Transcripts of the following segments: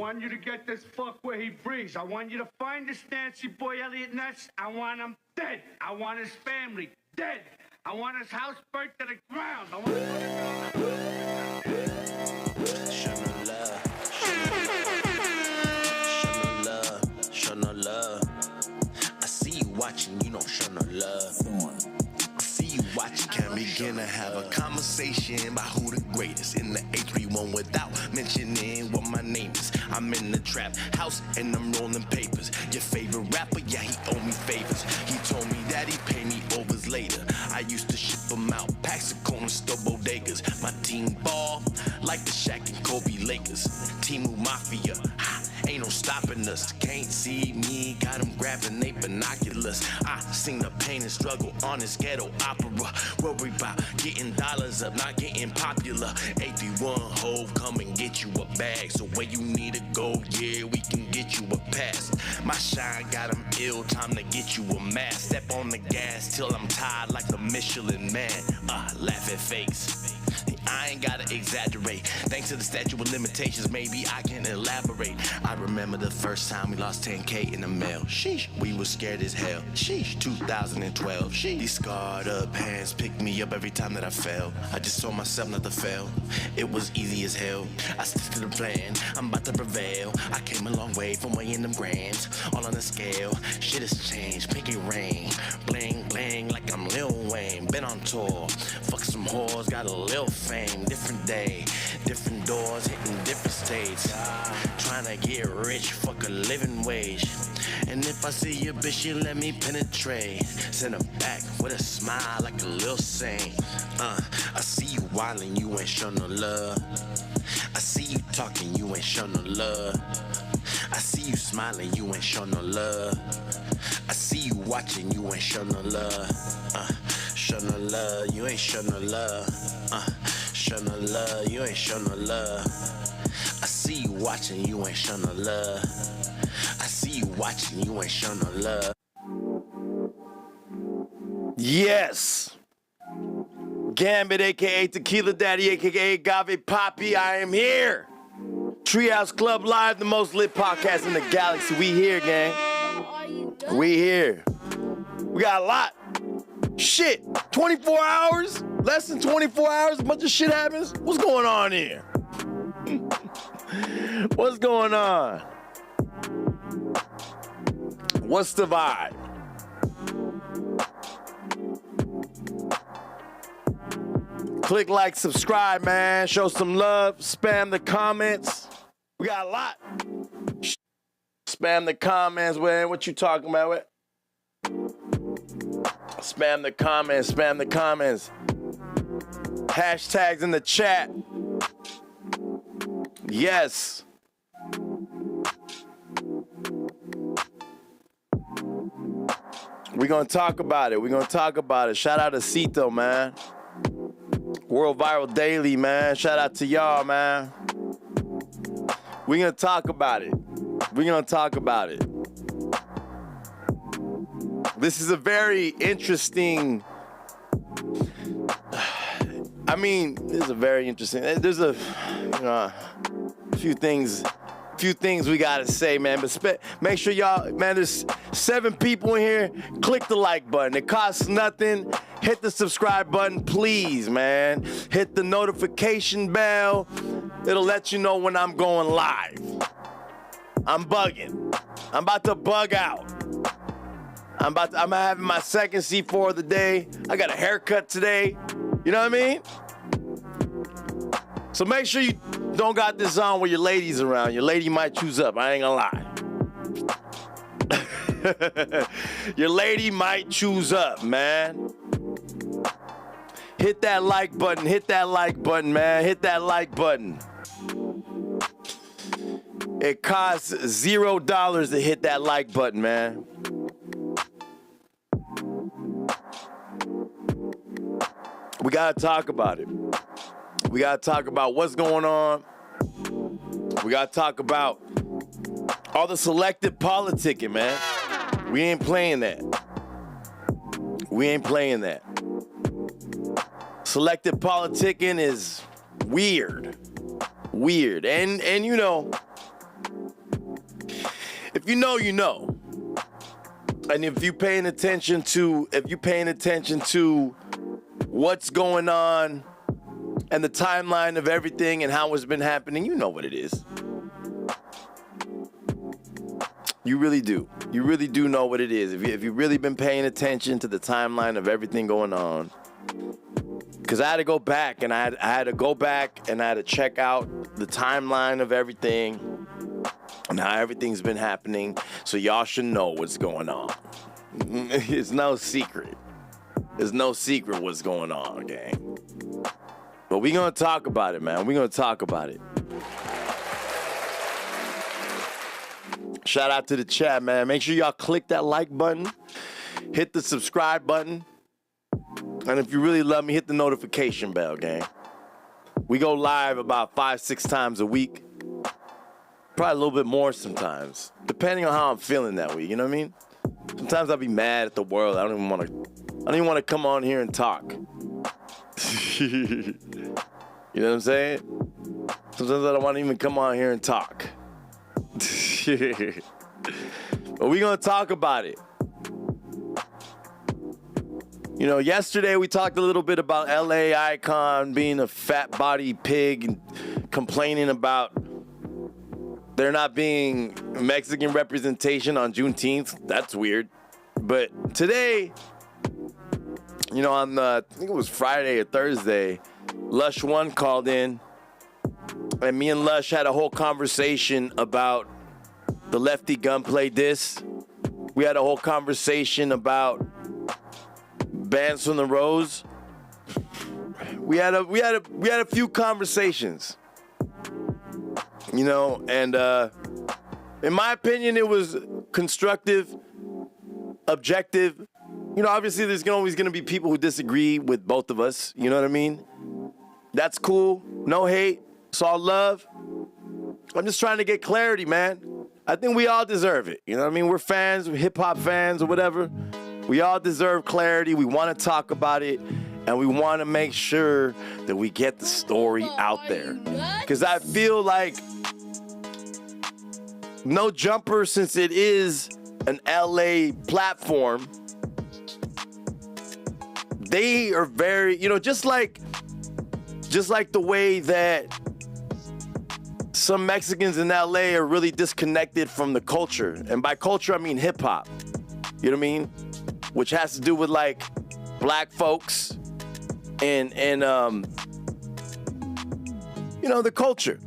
want you to get this fuck where he breathes. I want you to find this Nancy boy Elliot Ness. I want him dead. I want his family dead. I want his house burnt to the ground. I want show no love. I see you watching, you don't show no love. I see you watching, can't begin to have a conversation about who the greatest in the A31 without mentioning what my name is. I'm in the trap house and I'm rolling papers. Your favorite rapper, yeah, he owe me favors. He told me that he pay me overs later. I used to ship them out, packs of corner store bodegas. My team ball like the Shaq and Kobe Lakers. Timu Mafia, ha, ain't no stopping us. Can't see me, got them grabbing they binoculars. I sing the pain and struggle on this ghetto opera. Worry about getting dollars up, not getting popular. 81 Hove, come and get you a bag. So where you need to go, yeah, we can get you a pass. My shine got them ill, time to get you a mask. Step on the gas till I'm tired like a Michelin man. Laugh at fakes. I ain't gotta exaggerate. Thanks to the statute of limitations, maybe I can elaborate. I remember the first time we lost 10K in the mail. Sheesh, we was scared as hell. Sheesh, 2012. Sheesh, these scarred up hands picked me up every time that I fell. I just told myself not to fail. It was easy as hell. I stick to the plan. I'm about to prevail. I came a long way from weighing them grams. All on the scale. Shit has changed. Pinky rain. Bling, bling like I'm Lil Wayne. Been on tour. Fuck some whores. Got a lil fame. Different day, different doors, hitting different states. Trying to get rich, fuck a living wage. And if I see your bitch, you let me penetrate. Send her back with a smile like a little saint. I see you wildin', you ain't show no love. I see you talking, you ain't show no love. I see you smiling, you ain't show no love. I see you watching, you ain't show no love. Show no love, you ain't show no love. Show no love, you ain't show no love. I see you watching, you ain't show no love. I see you watching, you ain't show no love. Yes. Ghambit, a.k.a. Tequila Daddy, a.k.a. Agave Poppy, I am here. Treehouse Club Live, the most lit podcast in the galaxy. We here, gang. We here. We got a lot. Shit, 24 hours? Less than 24 hours, a bunch of shit happens? What's going on here? What's going on? What's the vibe? Click like, subscribe, man. Show some love. Spam the comments. We got a lot. Spam the comments, man. What you talking about? What? Spam the comments, spam the comments. Hashtags in the chat. Yes. We're going to talk about it. We're going to talk about it. Shout out to Cito, man. World Viral Daily, man. Shout out to y'all, man. We're going to talk about it. We're going to talk about it. This is a very interesting, this is a very interesting, there's a few things we gotta say, man, but make sure y'all, man, there's 7 people in here. Click the like button. It costs nothing. Hit the subscribe button, please, man. Hit the notification bell. It'll let you know when I'm going live. I'm bugging. I'm about to bug out. I'm having my second C4 of the day. I got a haircut today. You know what I mean? So make sure you don't got this on where your lady's around. Your lady might choose up. I ain't gonna lie. Your lady might choose up, man. Hit that like button. Hit that like button, man. Hit that like button. It costs $0 to hit that like button, man. We gotta talk about it. We gotta talk about what's going on. We gotta talk about all the selective politicking, man. We ain't playing that. We ain't playing that. Selective politicking is weird. Weird. And you know, if you know, you know. And if you're paying attention to what's going on and the timeline of everything and how it's been happening, you know what it is. You really do. You really do know what it is. If you've really been paying attention to the timeline of everything going on. Because I had to go back and I had to check out the timeline of everything and how everything's been happening, so y'all should know what's going on. It's no secret. There's no secret what's going on, gang. But we're going to talk about it, man. We're going to talk about it. Shout out to the chat, man. Make sure y'all click that like button. Hit the subscribe button. And if you really love me, hit the notification bell, gang. We go live about 5-6 times a week. Probably a little bit more sometimes, depending on how I'm feeling that week. You know what I mean? Sometimes I'll be mad at the world. I don't even want to come on here and talk. You know what I'm saying? Sometimes I don't want to even come on here and talk. But we're going to talk about it. You know, yesterday we talked a little bit about LA Icon being a fat body pig and complaining about there not being Mexican representation on Juneteenth. That's weird. But today, you know, on I think it was Friday or Thursday, Lush One called in, and me and Lush had a whole conversation about the Lefty Gunplay Diss. We had a whole conversation about Bands from the Rose. We had a few conversations. You know, and in my opinion, it was constructive, objective. You know, obviously there's always going to be people who disagree with both of us. You know what I mean? That's cool. No hate. It's all love. I'm just trying to get clarity, man. I think we all deserve it. You know what I mean? We're fans, we're hip-hop fans or whatever. We all deserve clarity. We want to talk about it. And we want to make sure that we get the story out there. Because I feel like No Jumper, since it is an LA platform, they are very, you know, just like the way that some Mexicans in LA are really disconnected from the culture. And by culture, I mean hip hop. You know what I mean? Which has to do with like black folks and you know, the culture.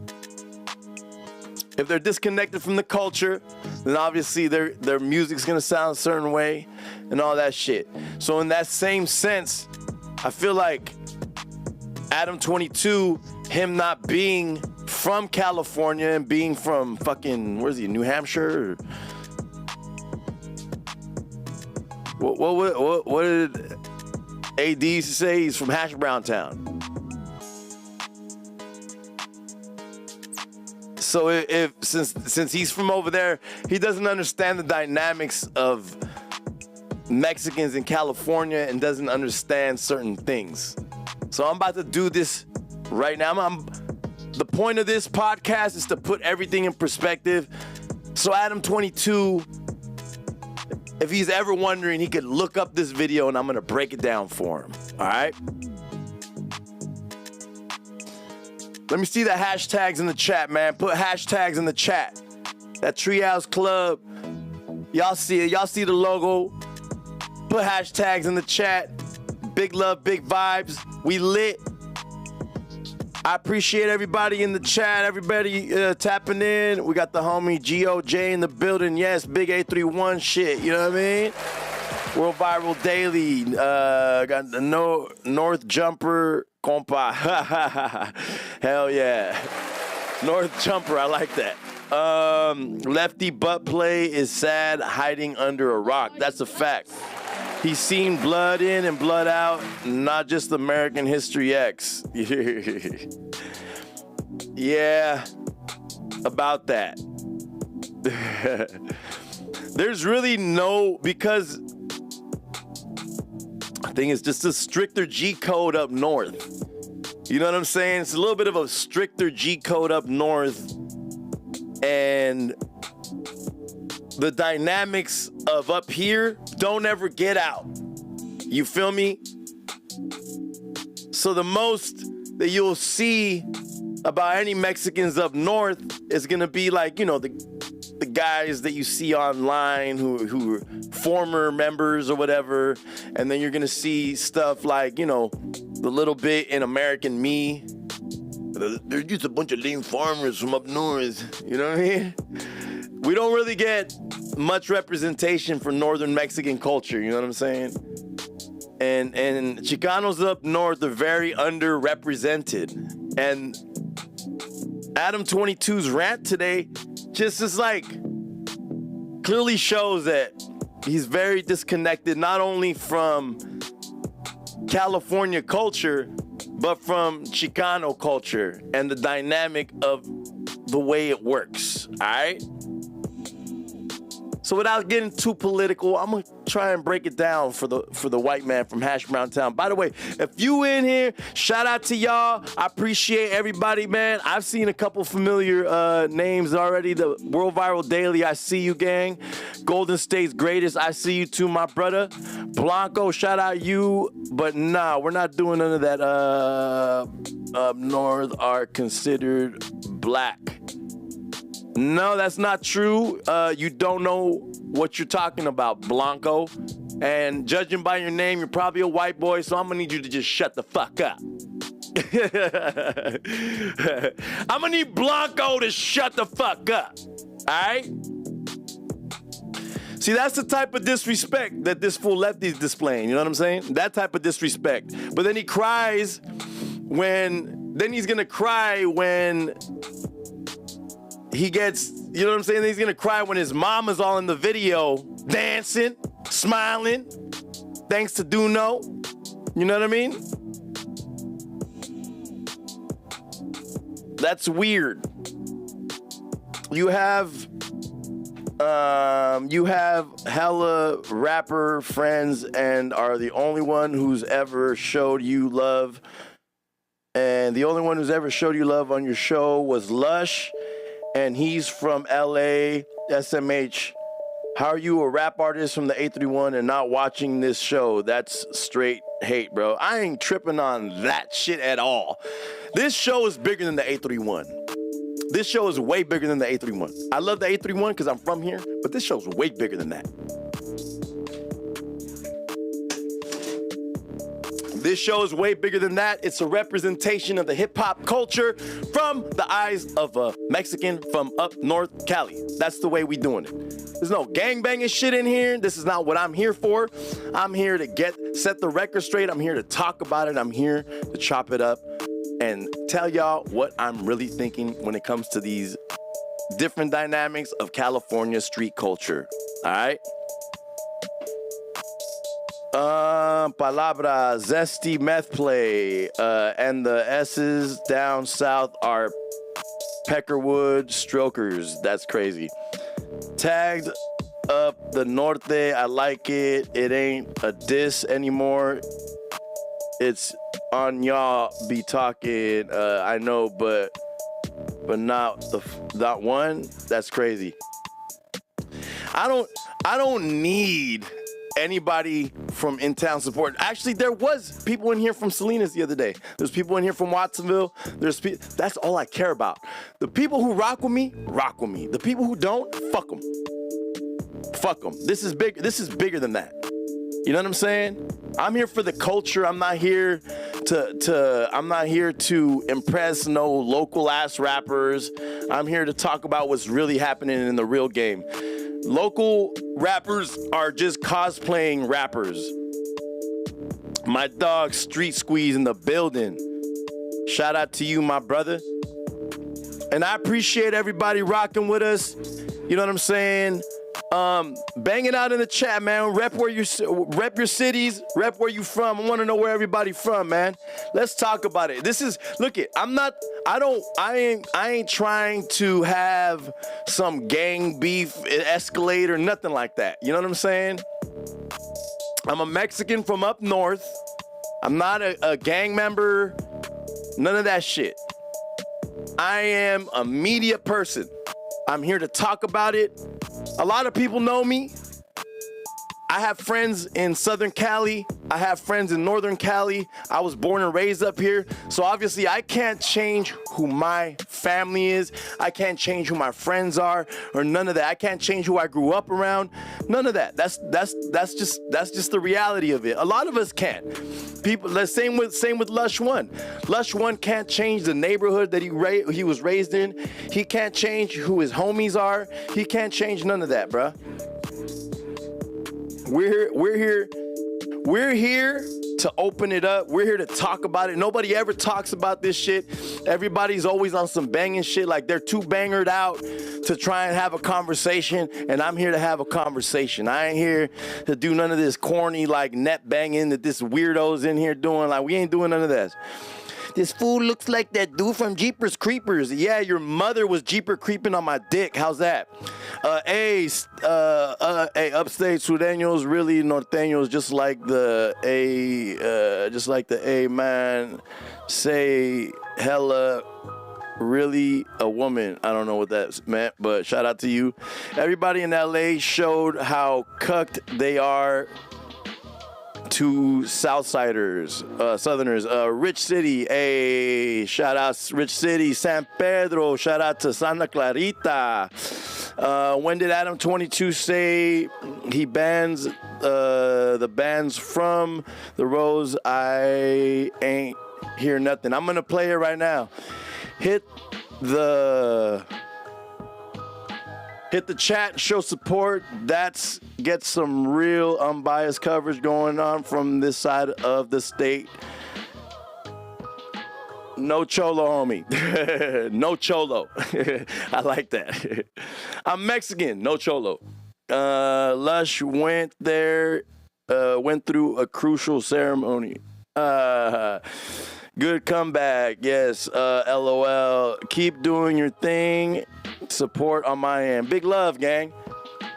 If they're disconnected from the culture, then obviously their music's gonna sound a certain way and all that shit. So in that same sense, I feel like Adam22, him not being from California and being from fucking, where's he, New Hampshire? What did AD used to say? He's from Hash Brown Town. So since he's from over there, he doesn't understand the dynamics of Mexicans in California and doesn't understand certain things. So I'm about to do this right now. The point of this podcast is to put everything in perspective. So Adam22, if he's ever wondering, he could look up this video and I'm gonna break it down for him. All right? Let me see the hashtags in the chat, man. Put hashtags in the chat. That Treehouse Club. Y'all see it. Y'all see the logo. Put hashtags in the chat. Big love, big vibes. We lit. I appreciate everybody in the chat. Everybody tapping in. We got the homie GOJ in the building. Yes, big 831 shit. You know what I mean? World Viral Daily. Got the North Jumper. Compa. Hell yeah. North Jumper, I like that. Lefty Butt Play is sad, hiding under a rock. That's a fact. He's seen blood in and blood out, not just American History X. Yeah, about that. There's really no, because I think it's just a stricter G code up north. You know what I'm saying? It's a little bit of a stricter G code up north. And the dynamics of up here don't ever get out. You feel me? So the most that you'll see about any Mexicans up north is gonna be like, you know, the guys that you see online who are former members or whatever, and then you're gonna see stuff like, you know, the little bit in American Me. They're just a bunch of lame farmers from up north, you know what I mean? We don't really get much representation for northern Mexican culture, you know what I'm saying? And Chicanos up north are very underrepresented. And Adam22's rant today just is like, clearly shows that he's very disconnected, not only from California culture, but from Chicano culture and the dynamic of the way it works, all right? So without getting too political, I'm gonna try and break it down for the white man from Hash Brown Town. By the way, if you in here, shout out to y'all. I appreciate everybody, man. I've seen a couple familiar names already. The World Viral Daily, I see you, gang. Golden State's Greatest, I see you too, my brother. Blanco, shout out you. But nah, we're not doing none of that. Up north are considered black. No, that's not true. You don't know what you're talking about, Blanco. And judging by your name, you're probably a white boy, so I'm gonna need you to just shut the fuck up. I'm gonna need Blanco to shut the fuck up, all right? See, that's the type of disrespect that this fool Lefty's displaying, you know what I'm saying? That type of disrespect. But then he cries then he's gonna cry when he gets, you know what I'm saying? He's gonna cry when his mom is all in the video, dancing, smiling, thanks to Duno. You know what I mean? That's weird. You have hella rapper friends and are the only one who's ever showed you love. And the only one who's ever showed you love on your show was Lush. And he's from LA, SMH. How are you a rap artist from the 831 and not watching this show? That's straight hate, bro. I ain't tripping on that shit at all. This show is bigger than the 831. This show is way bigger than the 831. I love the 831 because I'm from here, but this show's way bigger than that. This show is way bigger than that. It's a representation of the hip-hop culture from the eyes of a Mexican from up north Cali. That's the way we doing it. There's no gangbanging shit in here. This is not what I'm here for. I'm here to set the record straight. I'm here to talk about it. I'm here to chop it up and tell y'all what I'm really thinking when it comes to these different dynamics of California street culture. All right? Palabra, zesty meth play, and the S's down south are Peckerwood strokers. That's crazy. Tagged up the norte, I like it. It ain't a diss anymore. It's on y'all be talking, I know, but not one. That's crazy. I don't need anybody from in-town support. Actually, there was people in here from Salinas the other day. There's people in here from Watsonville. That's all I care about. The people who rock with me, rock with me. The people who don't, fuck them. Fuck them. This is big. This is bigger than that. You know what I'm saying? I'm here for the culture. I'm not here to impress no local ass rappers. I'm here to talk about what's really happening in the real game. Local rappers are just cosplaying rappers. My dog Street Squeeze in the building. Shout out to you, my brother. And I appreciate everybody rocking with us. You know what I'm saying? Bang it out in the chat, man. Rep your cities, rep where you from. I want to know where everybody from, man. Let's talk about it. I ain't trying to have some gang beef escalate or nothing like that. You know what I'm saying? I'm a Mexican from up north. I'm not a gang member. None of that shit. I am a media person. I'm here to talk about it. A lot of people know me. I have friends in Southern Cali. I have friends in Northern Cali. I was born and raised up here. So obviously I can't change who my family is. I can't change who my friends are or none of that. I can't change who I grew up around. None of that. That's just the reality of it. A lot of us can't. People, the same with Lush One. Lush One can't change the neighborhood that he was raised in. He can't change who his homies are. He can't change none of that, bruh. We're here to open it up. We're here to talk about it. Nobody ever talks about this shit. Everybody's always on some banging shit, like they're too bangered out to try and have a conversation, and I'm here to have a conversation. I ain't here to do none of this corny, like, net banging that this weirdo's in here doing. Like, we ain't doing none of that. This fool looks like that dude from Jeepers Creepers. Yeah, your mother was Jeeper creeping on my dick. How's that? Hey, upstate Sureños, really norteños, just like the A man. Say hella, really a woman. I don't know what that meant, but shout out to you. Everybody in LA showed how cucked they are to Southsiders, Southerners. Rich City, hey, shout out Rich City. San Pedro, shout out to Santa Clarita. When did Adam22 say he bans the bands from the Rose? I ain't hear nothing. I'm gonna play it right now. Hit the chat, show support. Get some real unbiased coverage going on from this side of the state. No cholo, homie. No cholo. I like that. I'm Mexican. No cholo. Lush went through a crucial ceremony. Good comeback. Yes. LOL. Keep doing your thing. Support on my end. Big love, gang.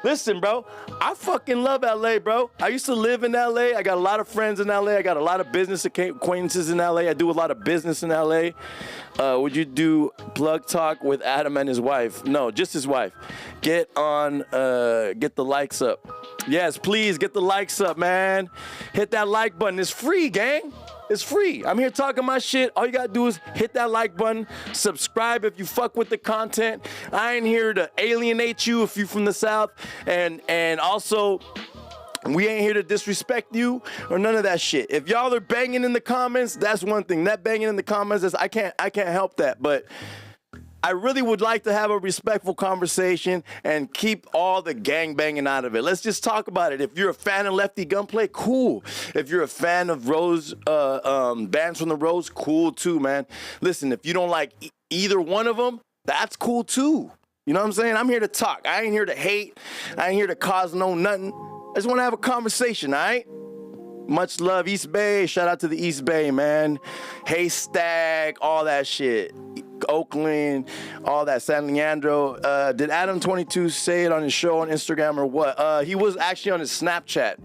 Listen, bro, I fucking love LA, bro. I used to live in LA. I got a lot of friends in LA. I got a lot of business acquaintances in LA. I do a lot of business in LA. Would you do plug talk with Adam and his wife? No, just his wife. Get the likes up. Yes, please get the likes up, man. Hit that like button. It's free, gang. It's free. I'm here talking my shit. All you gotta do is hit that like button, subscribe if you fuck with the content. I ain't here to alienate you if you from the South, and also we ain't here to disrespect you or none of that shit. If y'all are banging in the comments, that's one thing. That banging in the comments is I can't help that, but I really would like to have a respectful conversation and keep all the gang banging out of it. Let's just talk about it. If you're a fan of Lefty Gunplay, cool. If you're a fan of Rose, bands from the Rose, cool too, man. Listen, if you don't like either one of them, that's cool too. You know what I'm saying? I'm here to talk. I ain't here to hate. I ain't here to cause no nothing. I just want to have a conversation, all right? Much love, East Bay. Shout out to the East Bay, man. Haystack, all that shit. Oakland, all that, San Leandro. Did Adam22 say it on his show on Instagram or what? He was actually on his Snapchat.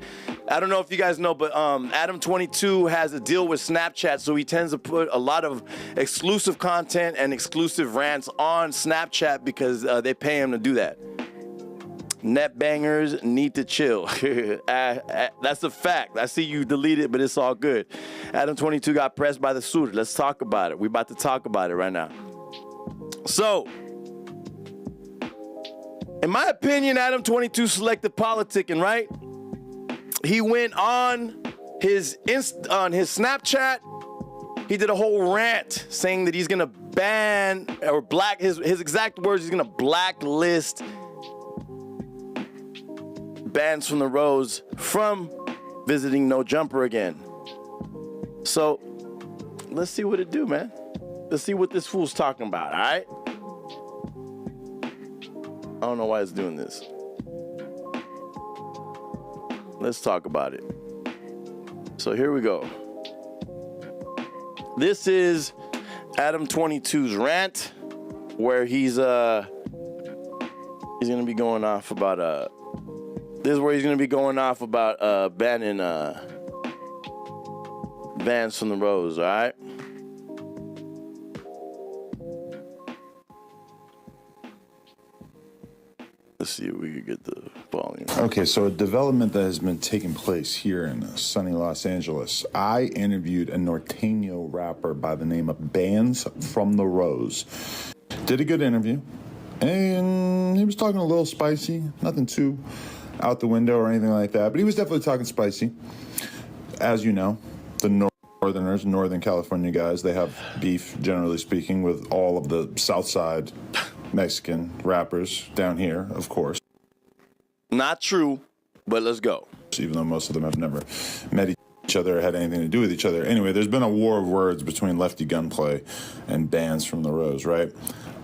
I don't know if you guys know, but Adam22 has a deal with Snapchat, so he tends to put a lot of exclusive content and exclusive rants on Snapchat because they pay him to do that. Net bangers need to chill. That's a fact. I see you delete it, but it's all good. Adam22 got pressed by the suitor. Let's talk about it. We're about to talk about it right now. So, in my opinion, Adam22 selective politicking, right? He went on his Snapchat. He did a whole rant saying that he's gonna ban or his exact words, he's gonna blacklist bands from the Rose from visiting No Jumper again. So, let's see what it do, man. Let's see what this fool's talking about, all right? I don't know why it's doing this. Let's talk about it. So here we go. This is Adam22's rant, where he's gonna be going off about this is where he's gonna be going off about banning bands from the Rose, all right? Let's see if we can get the volume. Okay, so a development that has been taking place here in sunny Los Angeles. I interviewed a Norteño rapper by the name of Bands from the Rose. Did a good interview, and he was talking a little spicy, nothing too out the window or anything like that, but he was definitely talking spicy. As you know, the Northerners, Northern California guys, they have beef, generally speaking, with all of the South Side Mexican rappers down here, of course. Not true, but let's go. Even though most of them have never met each other or had anything to do with each other. Anyway, there's been a war of words between Lefty Gunplay and Bands from the Rose, right?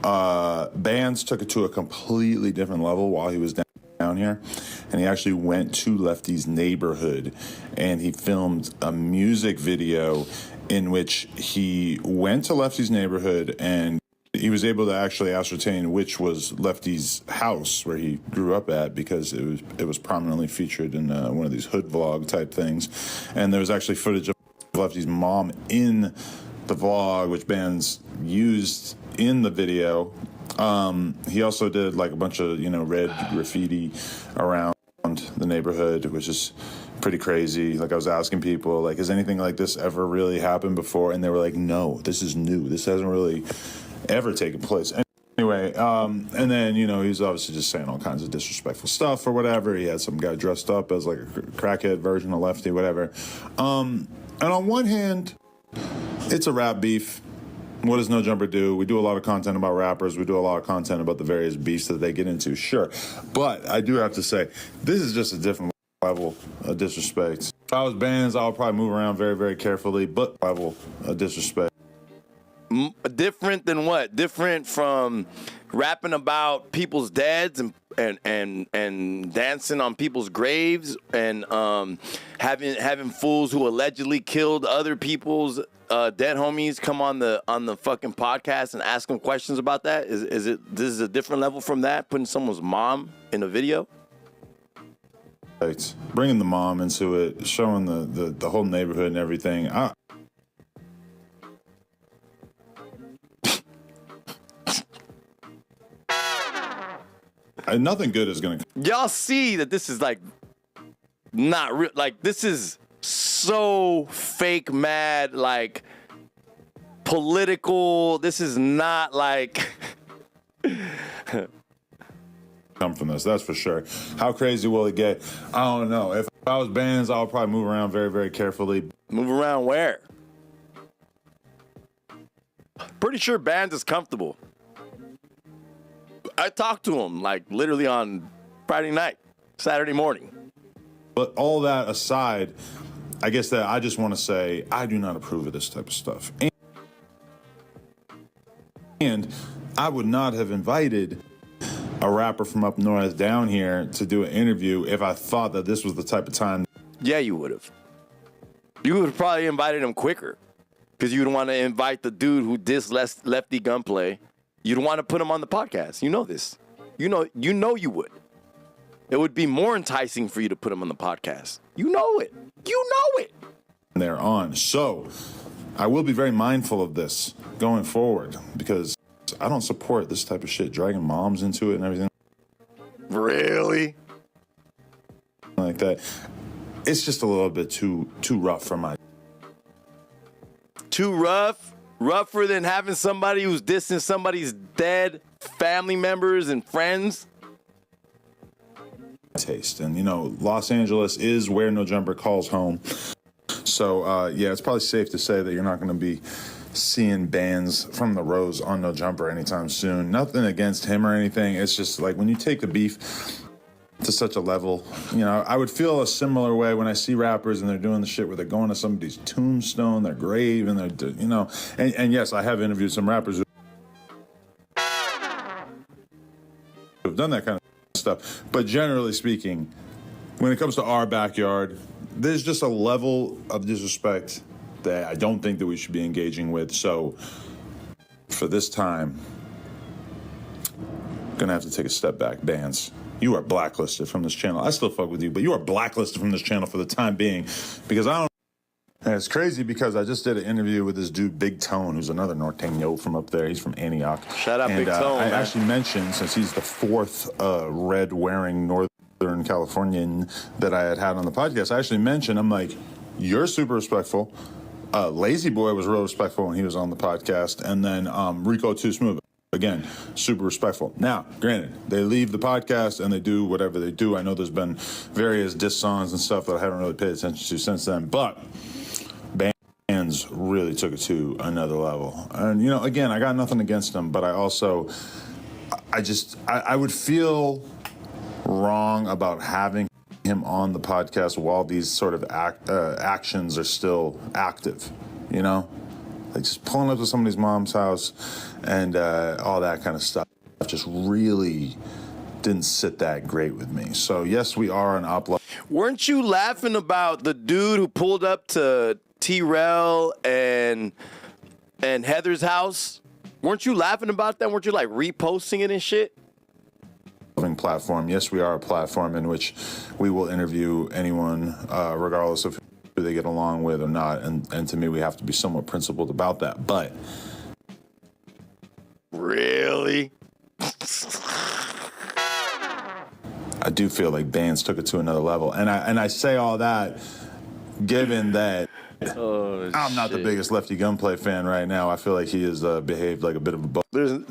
Bands took it to a completely different level while he was down here, and he actually went to Lefty's neighborhood, and he filmed a music video in which he went to Lefty's neighborhood, and he was able to actually ascertain which was Lefty's house where he grew up at, because it was prominently featured in one of these hood vlog type things. And there was actually footage of Lefty's mom in the vlog, which Bands used in the video. He also did like a bunch of, red graffiti around the neighborhood, which is pretty crazy. Like, I was asking people, like, has anything like this ever really happened before? And they were like, no, this is new. This hasn't really ever taken place. Anyway, and then, he was obviously just saying all kinds of disrespectful stuff or whatever. He had some guy dressed up as like a crackhead version of Lefty, whatever. And on one hand, it's a rap beef. What does No Jumper do? We do a lot of content about rappers. We do a lot of content about the various beefs that they get into, sure. But I do have to say, this is just a different level of disrespect. If I was Bands, I would probably move around very, very carefully, but level of disrespect. Different than what? Different from rapping about people's dads and dancing on people's graves and having fools who allegedly killed other people's dead homies come on the fucking podcast and ask them questions about that? This is a different level from that? Putting someone's mom in a video? Bringing the mom into it, showing the whole neighborhood and everything. Nothing good is gonna. Y'all see that this is like not real. Like, this is so fake mad, like political. This is not like come from this, that's for sure. How crazy will it get? I don't know. If I was Bands, I would probably move around very, very carefully. Move around where? Pretty sure Bands is comfortable. I talked to him like literally on Friday night, Saturday morning. But all that aside, I guess that I just want to say I do not approve of this type of stuff. And I would not have invited a rapper from up north down here to do an interview if I thought that this was the type of time. Yeah, you would have. You would have probably invited him quicker, because you would want to invite the dude who dissed Lefty Gunplay. You'd want to put him on the podcast. You know this. You know you would. It would be more enticing for you to put him on the podcast. You know it. You know it. They're on. So I will be very mindful of this going forward, because I don't support this type of shit, dragging moms into it and everything. Really? Like that. It's just a little bit too rough for my. Too rough? Rougher than having somebody who's dissing somebody's dead family members and friends? Taste. And, Los Angeles is where No Jumper calls home. So, yeah, it's probably safe to say that you're not going to be seeing Bands from the Rose on No Jumper anytime soon. Nothing against him or anything. It's just like when you take the beef to such a level, I would feel a similar way when I see rappers and they're doing the shit where they're going to somebody's tombstone, their grave, and they're, and yes, I have interviewed some rappers who have done that kind of stuff. But generally speaking, when it comes to our backyard, there's just a level of disrespect that I don't think that we should be engaging with. So for this time, I'm gonna have to take a step back. Bands, you are blacklisted from this channel. I still fuck with you, but you are blacklisted from this channel for the time being, because I don't And it's crazy because I just did an interview with this dude, Big Tone, who's another Norteño from up there. He's from Antioch. Shout out Big Tone, I man. actually mentioned, since he's the fourth red-wearing Northern Californian that I had on the podcast, I actually mentioned, I'm like, you're super respectful. Lazy Boy was real respectful when he was on the podcast. And then Rico Too Smooth, again, super respectful. Now, granted, they leave the podcast and they do whatever they do. I know there's been various diss songs and stuff that I haven't really paid attention to since then. But bands really took it to another level. And, you know, again, I got nothing against them, but I also, I would feel wrong about having him on the podcast while these sort of actions are still active, you know? Like just pulling up to somebody's mom's house and all that kind of stuff just really didn't sit that great with me. So, yes, we are an upload. Weren't you laughing about the dude who pulled up to T-Rel and Heather's house? Weren't you laughing about that? Weren't you like reposting it and shit? Platform. Yes, we are a platform in which we will interview anyone, regardless of who they get along with or not. And to me, we have to be somewhat principled about that. But really, I do feel like bands took it to another level. And I say all that, given that I'm not the biggest Lefty Gunplay fan right now. I feel like he has behaved like a bit of a bozo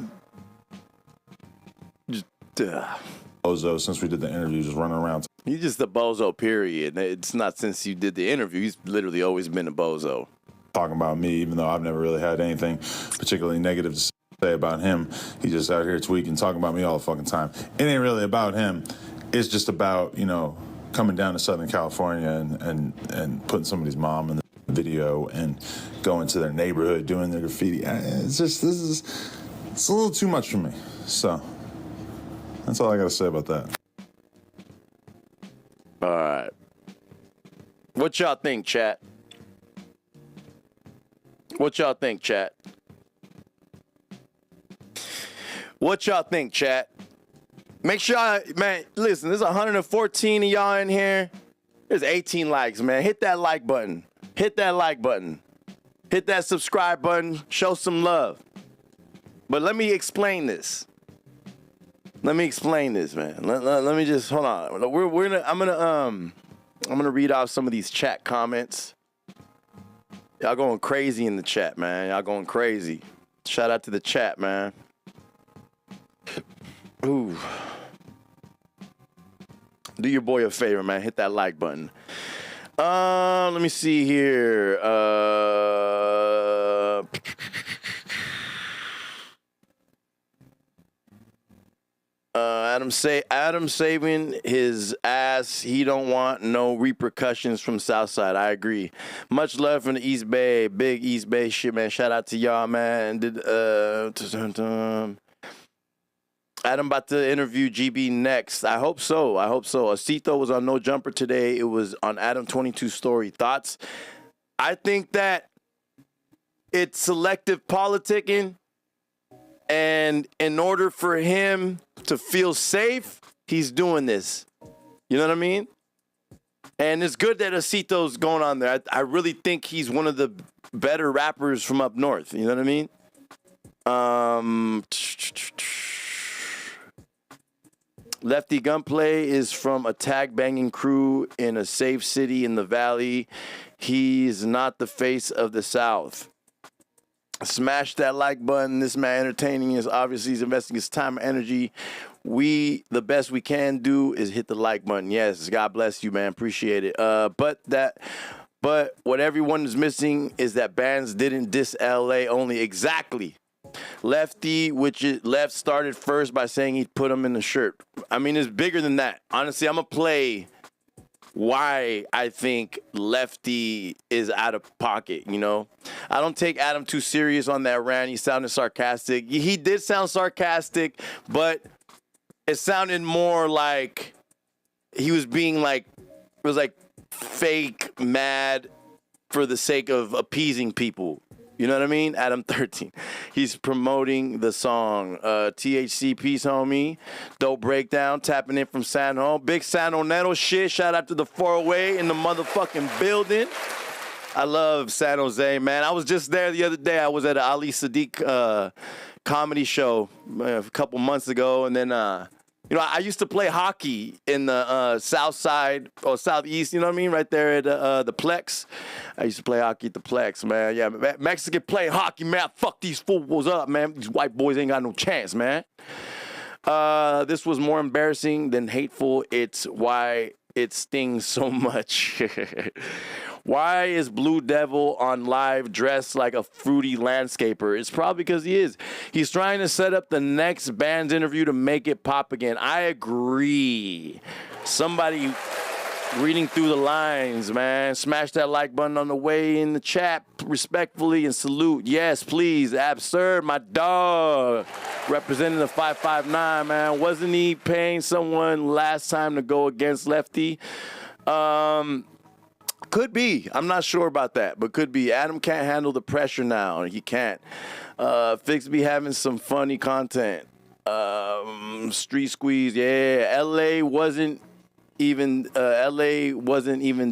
since we did the interview, just running around. He's just a bozo, period. It's not since you did the interview. He's literally always been a bozo. Talking about me, even though I've never really had anything particularly negative to say about him. He's just out here tweaking, talking about me all the fucking time. It ain't really about him. It's just about, you know, coming down to Southern California and putting somebody's mom in the video and going to their neighborhood, doing their graffiti. It's just, it's a little too much for me. So that's all I got to say about that. All right. What y'all think, chat? What y'all think, chat? What y'all think, chat? Make sure, man, listen, there's 114 of y'all in here. There's 18 likes, man. Hit that like button. Hit that like button. Hit that subscribe button. Show some love. But let me explain this. Let me explain this, man. Let me just hold on. I'm gonna read off some of these chat comments. Y'all going crazy in the chat, man. Y'all going crazy. Shout out to the chat, man. Ooh. Do your boy a favor, man. Hit that like button. Let me see here. Adam saving his ass. He don't want no repercussions from Southside. I agree. Much love from the East Bay. Big East Bay shit, man. Shout out to y'all, man. Adam about to interview GB next. I hope so. Acito was on No Jumper today. It was on Adam22 story. Thoughts? I think that it's selective politicking. And in order for him to feel safe, he's doing this. You know what I mean? And it's good that Acito's going on there. I really think he's one of the better rappers from up north. You know what I mean? Lefty Gunplay is from a tag-banging crew in a safe city in the valley. He's not the face of the South. Smash that like button. This man entertaining is obviously he's investing his time and energy. The best we can do is hit the like button. Yes, God bless you, man. Appreciate it. But what everyone is missing is that bands didn't diss LA only. Exactly. Lefty, Left started first by saying he'd put him in the shirt. I mean, it's bigger than that. Honestly, I'm gonna play why I think Lefty is out of pocket, you know? I don't take Adam too serious on that rant. He sounded sarcastic. He did sound sarcastic, but it sounded more like he was being like, it was like fake mad for the sake of appeasing people. You know what I mean? Adam13. He's promoting the song. THC, peace, homie. Dope breakdown. Tapping in from San Jose. Big San Oneto shit. Shout out to the 408 in the motherfucking building. I love San Jose, man. I was just there the other day. I was at an Ali Sadiq comedy show a couple months ago, and then you know, I used to play hockey in the south side or southeast, you know what I mean, right there at the Plex. I used to play hockey at the Plex, man. Yeah, Mexican playing hockey, man. Fuck these fools up, man. These white boys ain't got no chance, man. This was more embarrassing than hateful. It's why it stings so much. Why is Blue Devil on live dressed like a fruity landscaper? It's probably because he is. He's trying to set up the next band's interview to make it pop again. I agree. Somebody reading through the lines, man. Smash that like button on the way in the chat respectfully and salute. Yes, please. Absurd, my dog. Representing the 559, man. Wasn't he paying someone last time to go against Lefty? Could be. I'm not sure about that, but could be. Adam can't handle the pressure now. He can't. Fix be having some funny content. Street squeeze. Yeah. LA wasn't even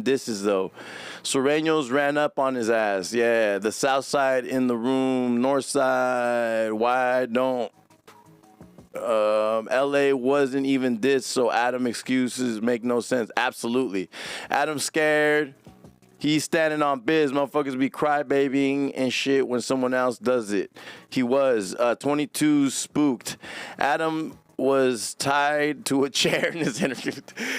disses though. Sureños ran up on his ass. Yeah. The south side in the room. North side. Why don't LA wasn't even this, so Adam excuses make no sense. Absolutely. Adam's scared. He's standing on biz. Motherfuckers be crybabying and shit when someone else does it. He was. 22 spooked. Adam was tied to a chair in his interview.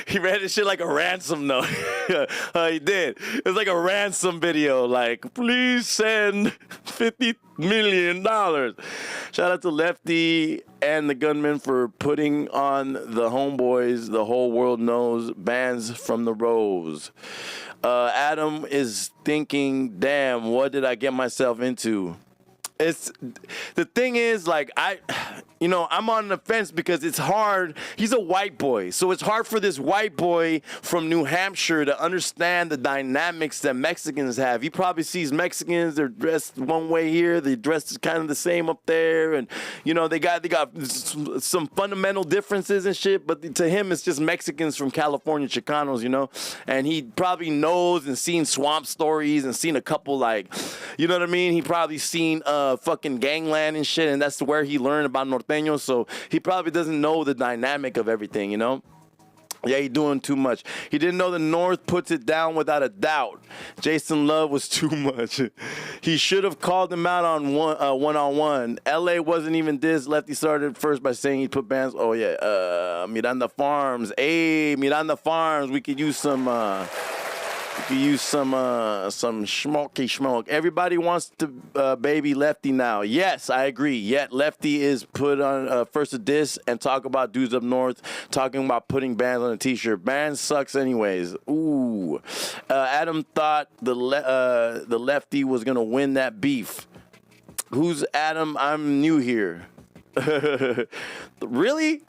He read this shit like a ransom note. He did. It was like a ransom video. Like, please send $50 million. Shout out to Lefty and the gunman for putting on the homeboys. The whole world knows bands from the Rose. Adam is thinking, damn, what did I get myself into? It's the thing is, like, I'm on the fence because it's hard. He's a white boy, so it's hard for this white boy from New Hampshire to understand the dynamics that Mexicans have. He probably sees Mexicans, they're dressed one way here, they dress kind of the same up there, and they got some fundamental differences and shit. But to him, it's just Mexicans from California, Chicanos, and he probably knows and seen swamp stories and seen a couple, like, you know what I mean. He probably seen fucking gangland and shit, and that's where he learned about norteños, so he probably doesn't know the dynamic of everything, Yeah, he doing too much. He didn't know the North puts it down without a doubt. Jason Love was too much. He should have called him out on one-on-one. LA wasn't even this. Lefty started first by saying he put bands. Oh yeah, Miranda Farms. Hey, Miranda Farms. We could use some schmoky schmoke. Everybody wants to baby Lefty now. Yes, I agree. Yet Lefty is put on first a diss and talk about dudes up north, talking about putting bands on a t-shirt. Band sucks anyways. Ooh. Adam thought the Lefty was gonna win that beef. Who's Adam? I'm new here. Really?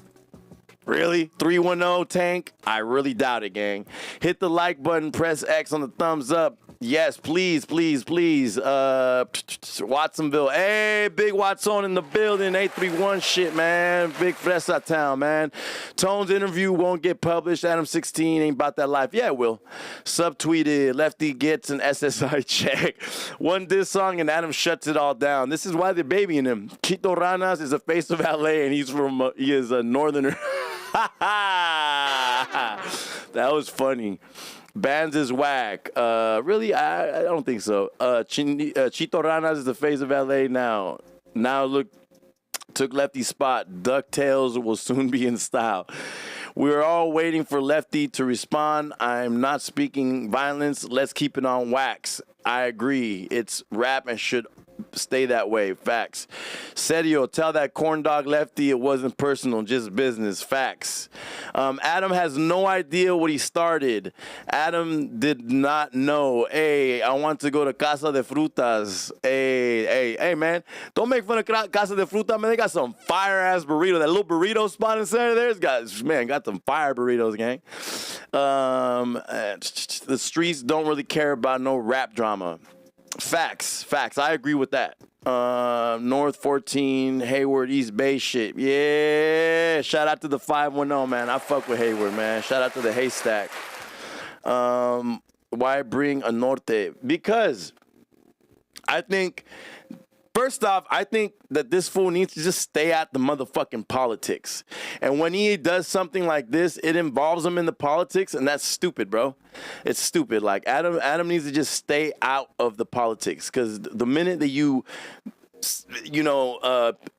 Really? 310 tank? I really doubt it, gang. Hit the like button, press X on the thumbs up. Yes, please, please, please. Watsonville. Hey, big Watson in the building. 831 shit, man. Big Fresa town, man. Tone's interview won't get published. Adam16 ain't about that life. Yeah, it will. Subtweeted. Lefty gets an SSI check. One diss song and Adam shuts it all down. This is why they're babying him. Chito Ranas is the face of LA and he is a northerner. That was funny. Bands is whack. Really? I don't think so. Chito Ranas is the face of LA now. Now look, took Lefty's spot. DuckTales will soon be in style. We're all waiting for Lefty to respond. I'm not speaking violence. Let's keep it on wax. I agree. It's rap and should stay that way. Facts. Sergio, tell that corn dog Lefty it wasn't personal, just business. Facts. Adam has no idea what he started. Adam did not know. Hey, I want to go to Casa de Frutas. Hey, man. Don't make fun of Casa de Fruta, man. They got some fire-ass burrito. That little burrito spot in center there's got some fire burritos, gang. The streets don't really care about no rap drama. Facts. I agree with that. North 14, Hayward, East Bay shit. Yeah. Shout out to the 510, man. I fuck with Hayward, man. Shout out to the Haystack. why bring a norte? Because I think, first off, I think that this fool needs to just stay at the motherfucking politics. And when he does something like this, it involves him in the politics, and that's stupid, bro. It's stupid. Like, Adam needs to just stay out of the politics, because the minute that you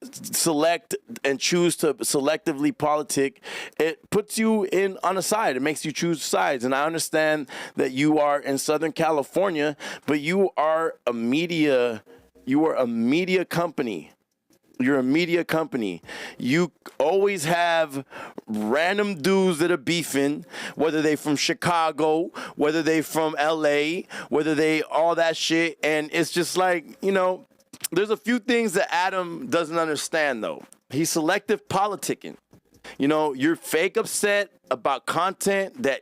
select and choose to selectively politic, it puts you on a side. It makes you choose sides. And I understand that you are in Southern California, but you are a media company. You're a media company. You always have random dudes that are beefing, whether they from Chicago, whether they from LA, whether they all that shit. And it's just like, there's a few things that Adam doesn't understand, though. He's selective politicking. You're fake upset about content that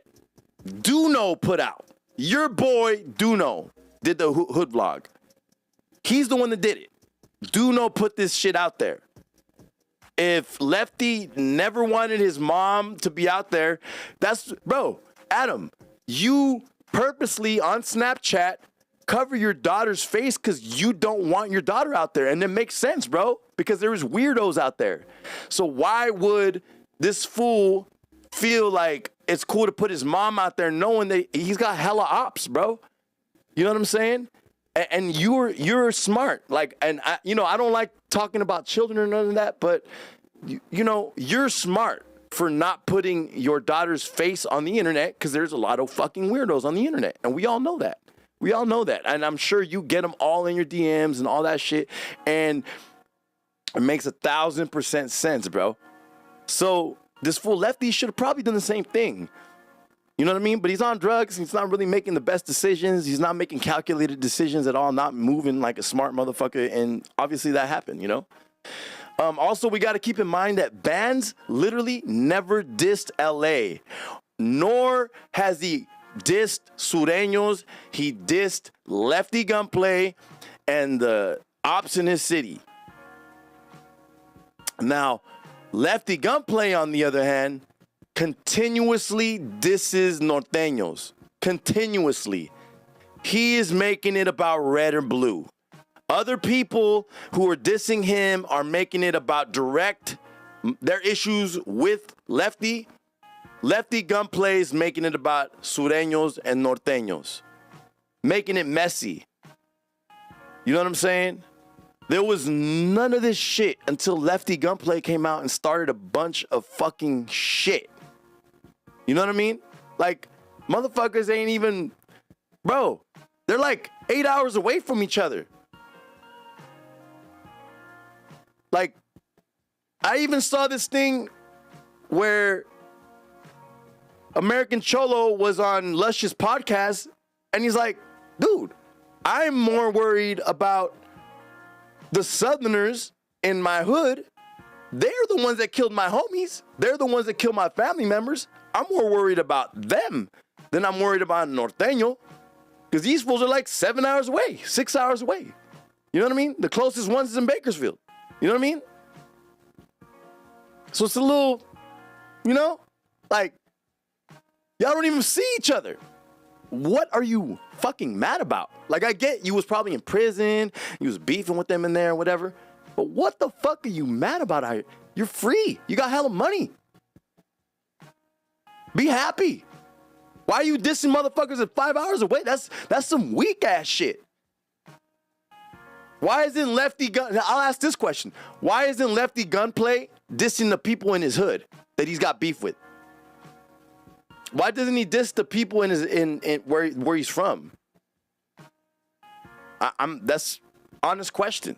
Duno put out. Your boy Duno did the hood vlog. He's the one that did it. Duno put this shit out there. If Lefty never wanted his mom to be out there, bro, Adam, you purposely on Snapchat cover your daughter's face because you don't want your daughter out there. And it makes sense, bro, because there's weirdos out there. So why would this fool feel like it's cool to put his mom out there knowing that he's got hella ops, bro? You know what I'm saying? And you're smart. Like, and I don't like talking about children or none of that, but you're smart for not putting your daughter's face on the internet, because there's a lot of fucking weirdos on the internet, and we all know that. We all know that. And I'm sure you get them all in your DMs and all that shit. And it makes 1,000% sense, bro. So this fool Lefty should have probably done the same thing. You know what I mean? But he's on drugs. He's not really making the best decisions. He's not making calculated decisions at all, not moving like a smart motherfucker. And obviously that happened, Also, we got to keep in mind that Bands literally never dissed LA, nor has he dissed Sureños. He dissed Lefty Gunplay and the ops in his city. Now, Lefty Gunplay, on the other hand, continuously disses norteños. Continuously. He is making it about red or blue. Other people who are dissing him are making it about their issues with Lefty. Lefty Gunplay is making it about Sureños and Norteños. Making it messy. You know what I'm saying? There was none of this shit until Lefty Gunplay came out and started a bunch of fucking shit. You know what I mean? Like, motherfuckers ain't even... Bro, they're like 8 hours away from each other. Like, I even saw this thing where American Cholo was on Lush's podcast, and he's like, dude, I'm more worried about the Southerners in my hood. They're the ones that killed my homies. They're the ones that killed my family members. I'm more worried about them than I'm worried about Norteño, because these fools are like 7 hours away, 6 hours away. You know what I mean? The closest ones is in Bakersfield. You know what I mean? So it's a little, like, y'all don't even see each other. What are you fucking mad about? Like, I get you was probably in prison, you was beefing with them in there or whatever, but what the fuck are you mad about out here? You're free. You got hella money. Be happy. Why are you dissing motherfuckers at 5 hours away? That's some weak ass shit. Why isn't Lefty Gun... I'll ask this question. Why isn't Lefty Gunplay dissing the people in his hood that he's got beef with? Why doesn't he diss the people in his where he's from? That's honest question.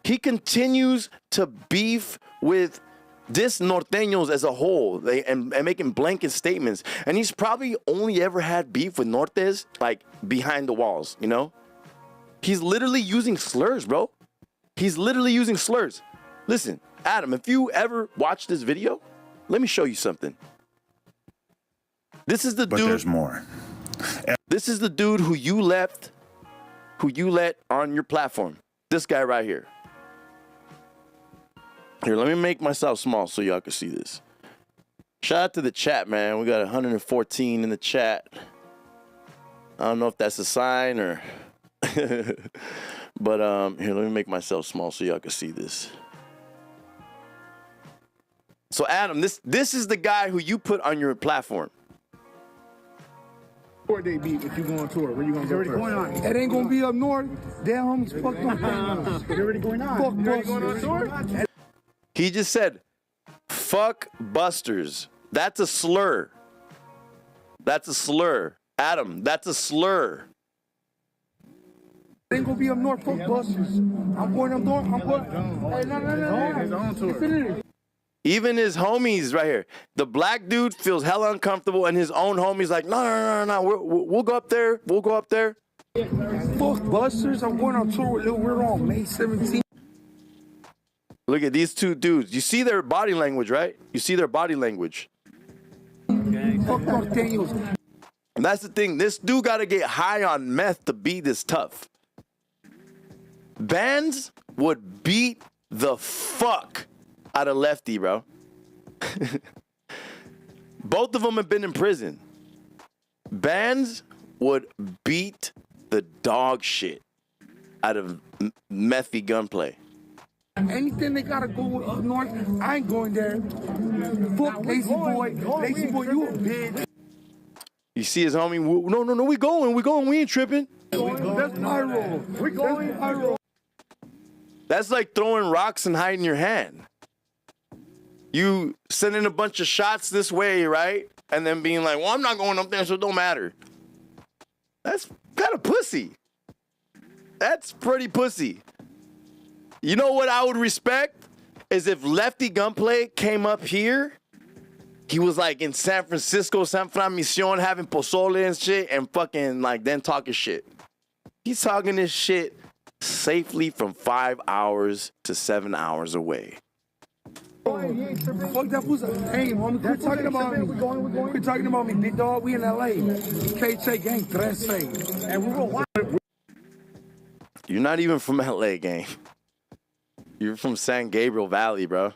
He continues to beef with diss Norteños as a whole, and making blanket statements. And he's probably only ever had beef with Nortes, like, behind the walls, He's literally using slurs, bro. He's literally using slurs. Listen, Adam, if you ever watch this video, let me show you something. This is the dude. But there's more. This is the dude who you let on your platform. This guy right here. Here, let me make myself small so y'all can see this. Shout out to the chat, man. We got 114 in the chat. I don't know if that's a sign or... But here, let me make myself small so y'all can see this. So Adam, this is the guy who you put on your platform. Where they be if you go on tour? Where you gonna go first? Going on. It ain't gonna be up north. Damn homies, fuck them. You're already going on. Fuck Busters. Going on tour? He just said, fuck Busters. That's a slur. That's a slur. Adam, that's a slur. It ain't gonna be up north. Fuck Busters. I'm going up north. I'm going. Hey, no. His own tour. Even his homies right here. The black dude feels hella uncomfortable, and his own homies like, no. We'll go up there. We'll go up there. Fuck Busters. I'm going on tour with Lil Weird on May 17th. Look at these two dudes. You see their body language, right? You see their body language. Fuck Daniels. And that's the thing. This dude got to get high on meth to be this tough. Bands would beat the fuck out of Lefty, bro. Both of them have been in prison. Bands would beat the dog shit out of Lefty Gunplay. Anything they gotta go up north, I ain't going there. Fuck Lazy Boy. Lazy Boy, you a bitch. You see his homie? No, we going. We ain't tripping. That's my role. We going. That's my role. That's like throwing rocks and hiding your hand. You sending a bunch of shots this way, right? And then being like, well, I'm not going up there, so it don't matter. That's kind of pussy. That's pretty pussy. You know what I would respect? Is if Lefty Gunplay came up here, he was like in San Francisco, San Fran Mission, having pozole and shit, and fucking like then talking shit. He's talking this shit safely from 5 hours to 7 hours away. Fuck that pussy. Hey, homie, quit talking about me. Quit talking about me, big dog. We in LA. KJ gang, 13. And we will. You're not even from LA, gang. You're from San Gabriel Valley, bro.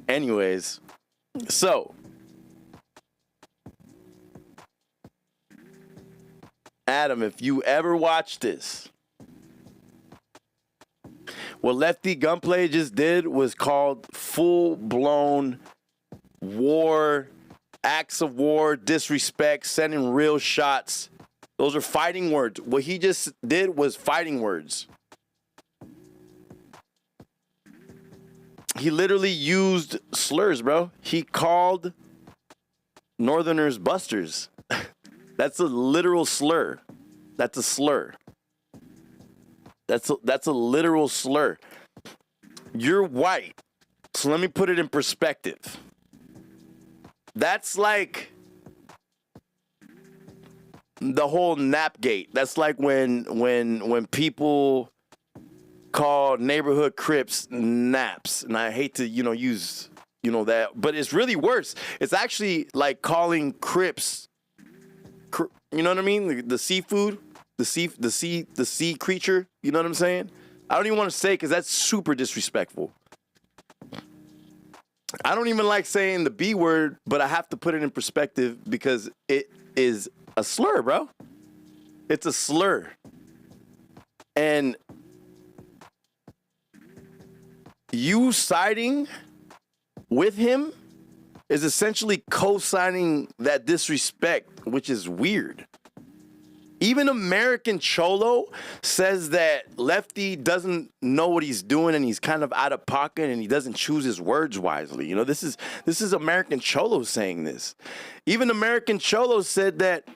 Anyways, so Adam, if you ever watch this, what Lefty Gunplay just did was called full-blown war, acts of war, disrespect, sending real shots. Those are fighting words. What he just did was fighting words. He literally used slurs, bro. He called Northerners busters. That's a literal slur. That's a slur. That's a literal slur. You're white. So let me put it in perspective. That's like the whole Napgate. That's like when people call neighborhood Crips naps. And I hate to, use, that, but it's really worse. It's actually like calling Crips, you know what I mean? The seafood, the sea creature. You know what I'm saying? I don't even want to say because that's super disrespectful. I don't even like saying the B word, but I have to put it in perspective because it is a slur, bro. It's a slur. And you siding with him is essentially co-signing that disrespect, which is weird. Even American Cholo says that Lefty doesn't know what he's doing and he's kind of out of pocket and he doesn't choose his words wisely. This is American Cholo saying this. Even American Cholo said that,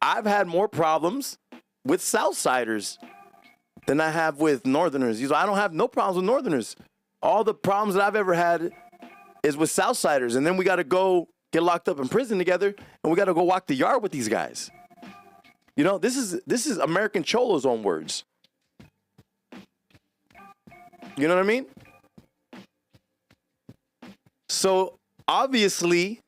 I've had more problems with Southsiders than I have with Northerners. He's like, I don't have no problems with Northerners. All the problems that I've ever had is with Southsiders. And then we got to go get locked up in prison together, and we got to go walk the yard with these guys. This is American Cholo's own words. You know what I mean? So obviously,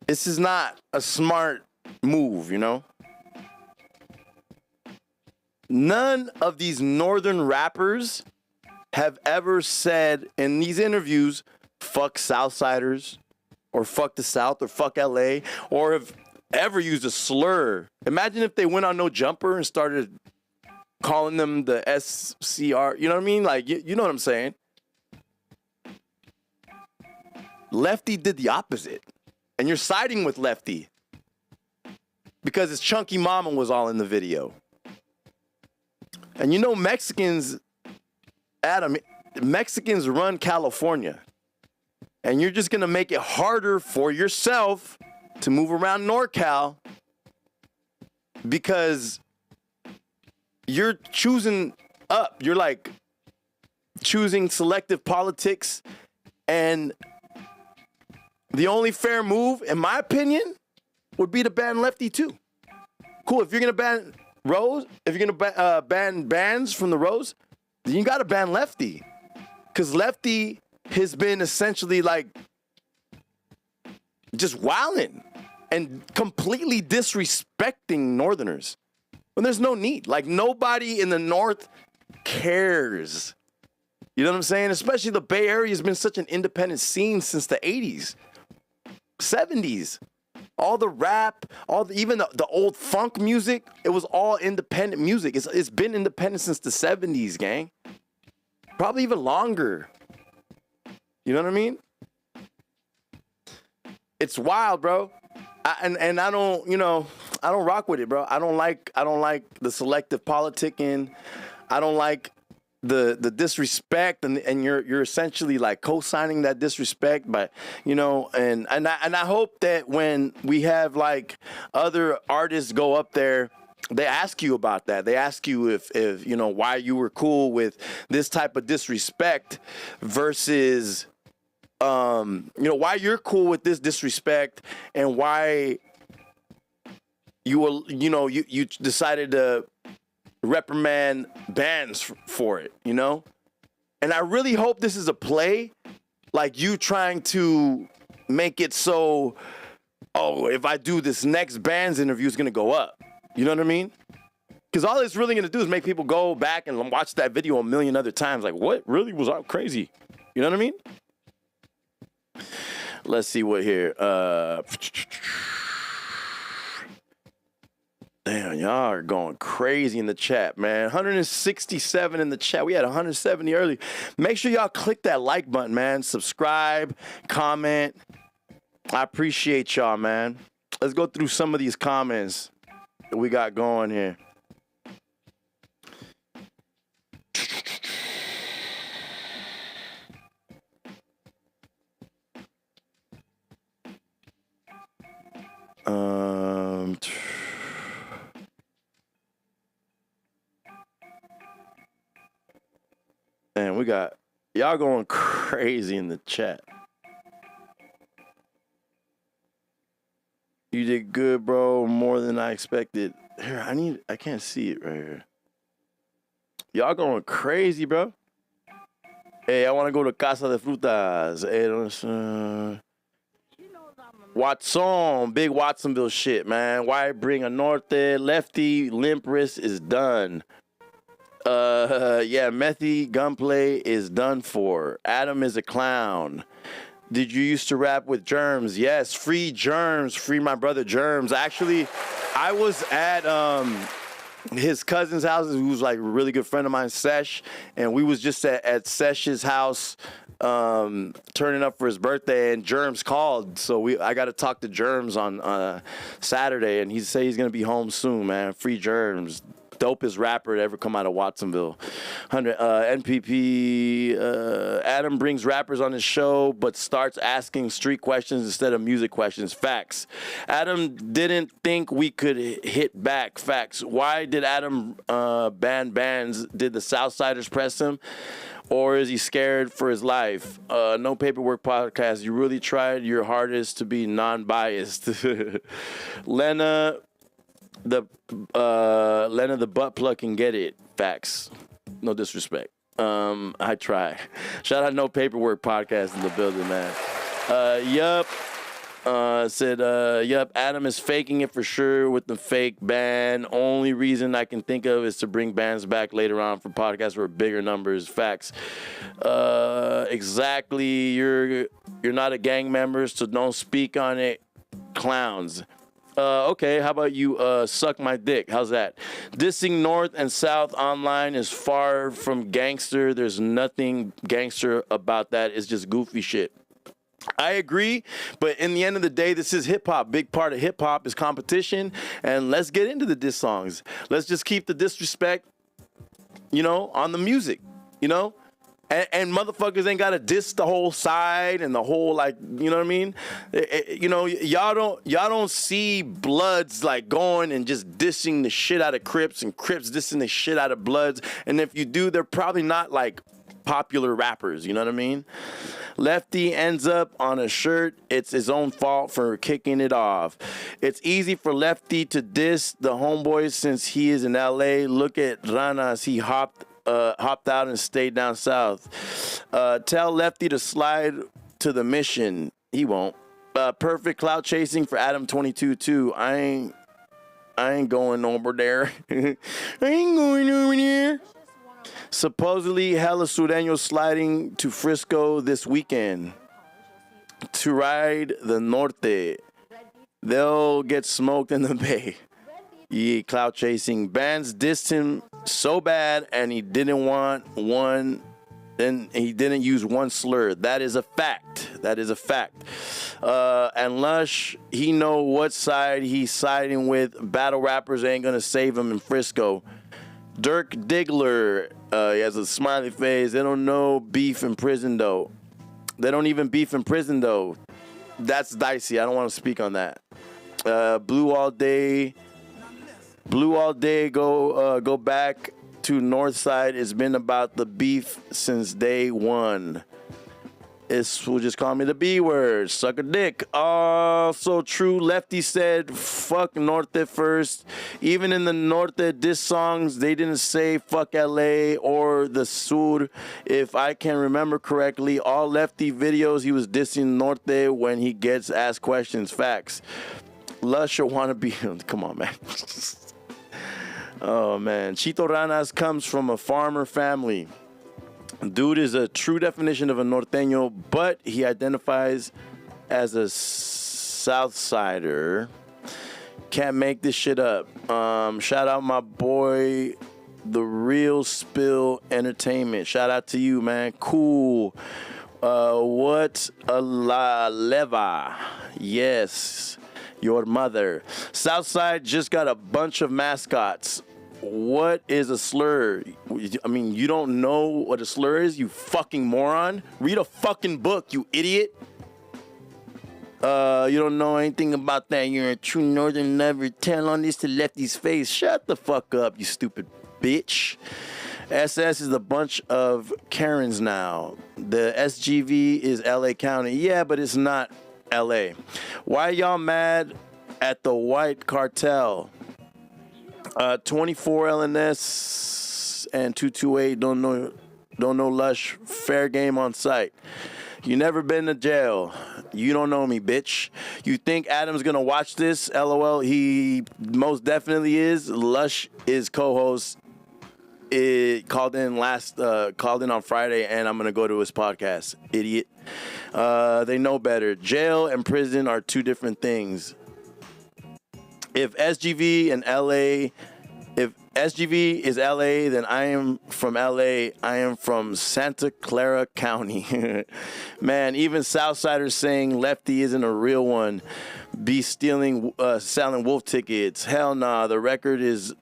this is not a smart move, None of these northern rappers have ever said in these interviews, fuck Southsiders, or fuck the South, or fuck LA, or have ever used a slur. Imagine if they went on No Jumper and started calling them the SCR, you know what I mean? Like, you know what I'm saying? Lefty did the opposite. And you're siding with Lefty because his chunky mama was all in the video. And you know Mexicans, Adam, Mexicans run California. And you're just going to make it harder for yourself to move around NorCal because you're choosing up. You're like choosing selective politics. And the only fair move, in my opinion, would be to ban Lefty too. Cool, if you're going to ban Rose, if you're going to ban bands from the Rose, then you got to ban Lefty. Because Lefty has been essentially like just wilding and completely disrespecting Northerners when there's no need. Like, nobody in the North cares. You know what I'm saying? Especially the Bay Area has been such an independent scene since the 80s, 70s. All the rap, even the old funk music, it was all independent music. It's been independent since the 70s, gang. Probably even longer. You know what I mean? It's wild, bro. I don't rock with it, bro. I don't like the selective politicking. I don't like the disrespect, and you're essentially like co-signing that disrespect. But and I hope that when we have like other artists go up there, they ask you about that. They ask you if why you were cool with this type of disrespect versus why you're cool with this disrespect and why you decided to reprimand bands for it, And I really hope this is a play, like you trying to make it so, if I do this next band's interview, it's going to go up. You know what I mean? Because all it's really going to do is make people go back and watch that video a million other times. Like, what really was I crazy? You know what I mean? Let's see what here. Damn, y'all are going crazy in the chat, man. 167 in the chat. We had 170 early. Make sure y'all click that like button, man. Subscribe, comment. I appreciate y'all, man. Let's go through some of these comments that we got going here. Man, we got y'all going crazy in the chat. You did good, bro. More than I expected. Here, I can't see it right here. Y'all going crazy, bro. Hey, I want to go to Casa de Frutas. Hey, Watson, big Watsonville shit, man. Why bring a Norte? Lefty, limp wrist is done. Yeah, Lefty Gunplay is done for. Adam is a clown. Did you used to rap with Germs? Yes, free Germs, free my brother Germs. Actually, I was at his cousin's house, who was like a really good friend of mine, Sesh, and we was just at Sesh's house turning up for his birthday, and Germs called, so I got to talk to Germs on Saturday, and he said he's gonna be home soon, man. Free Germs. Dopest rapper to ever come out of Watsonville. NPP, Adam brings rappers on his show, but starts asking street questions instead of music questions. Facts. Adam didn't think we could hit back. Facts. Why did Adam ban bands? Did the Southsiders press him? Or is he scared for his life? No Paperwork Podcast. You really tried your hardest to be non-biased. Lena the butt plug can get it. Facts. No disrespect. I try. Shout out No Paperwork Podcast in the building, man. Yup. Said, yep, Adam is faking it for sure with the fake ban. Only reason I can think of is to bring bands back later on for podcasts with bigger numbers. Facts. Exactly. You're not a gang member, so don't speak on it, clowns. Okay, how about you suck my dick? How's that? Dissing North and South online is far from gangster. There's nothing gangster about that. It's just goofy shit. I agree, but in the end of the day, this is hip-hop. Big part of hip-hop is competition, and let's get into the diss songs. Let's just keep the disrespect, on the music, And motherfuckers ain't got to diss the whole side and the whole, you know what I mean? Y'all don't see Bloods, going and just dissing the shit out of Crips and Crips dissing the shit out of Bloods. And if you do, they're probably not, popular rappers, you know what I mean? Lefty ends up on a shirt. It's his own fault for kicking it off. It's easy for Lefty to diss the homeboys since he is in LA. Look at Ranas. He hopped out and stayed down south. Tell Lefty to slide to the mission. He won't. Perfect clout chasing for Adam22 too. I ain't going over there. I ain't going over there. Supposedly, hella Sureños sliding to Frisco this weekend to ride the Norte. They'll get smoked in the Bay. Yeah, clout chasing. Bands dissed him so bad, and he didn't want one. Then he didn't use one slur. That is a fact. And Lush, he know what side he's siding with. Battle rappers ain't gonna save him in Frisco. Dirk Diggler, he has a smiley face. They don't know beef in prison though. They don't even beef in prison though. That's dicey. I don't want to speak on that. Blue all day. Go back to Northside. It's been about the beef since day one. We'll just call me the B word. Suck a dick. Also true. Lefty said, fuck Norte first. Even in the Norte diss songs, they didn't say fuck LA or the Sur. If I can remember correctly, all Lefty videos, he was dissing Norte when he gets asked questions. Facts. Lush or wanna be. Come on, man. Oh, man. Chito Ranas comes from a farmer family. Dude is a true definition of a norteño, but he identifies as a Southsider. Can't make this shit up. Shout out my boy, The Real Spill Entertainment. Shout out to you, man. Cool. What a la leva. Yes, your mother. Southside just got a bunch of mascots. What is a slur? I mean, you don't know what a slur is, you fucking moron? Read a fucking book, you idiot. You don't know anything about that. You're a true northern lover. Tell on this to Lefty's face. Shut the fuck up, you stupid bitch. SS is a bunch of Karens now. The SGV is LA County. Yeah, but it's not LA. Why y'all mad at the white cartel? 24 LNS and 228 don't know Lush. Fair game on site. You never been to jail. You don't know me, bitch. You think Adam's gonna watch this? LOL. He most definitely is. Lush is co-host. It called in on Friday, and I'm gonna go to his podcast. Idiot. They know better. Jail and prison are two different things. If SGV is LA, then I am from LA. I am from Santa Clara County. Man, even Southsiders saying Lefty isn't a real one. Be selling wolf tickets. Hell nah, the record is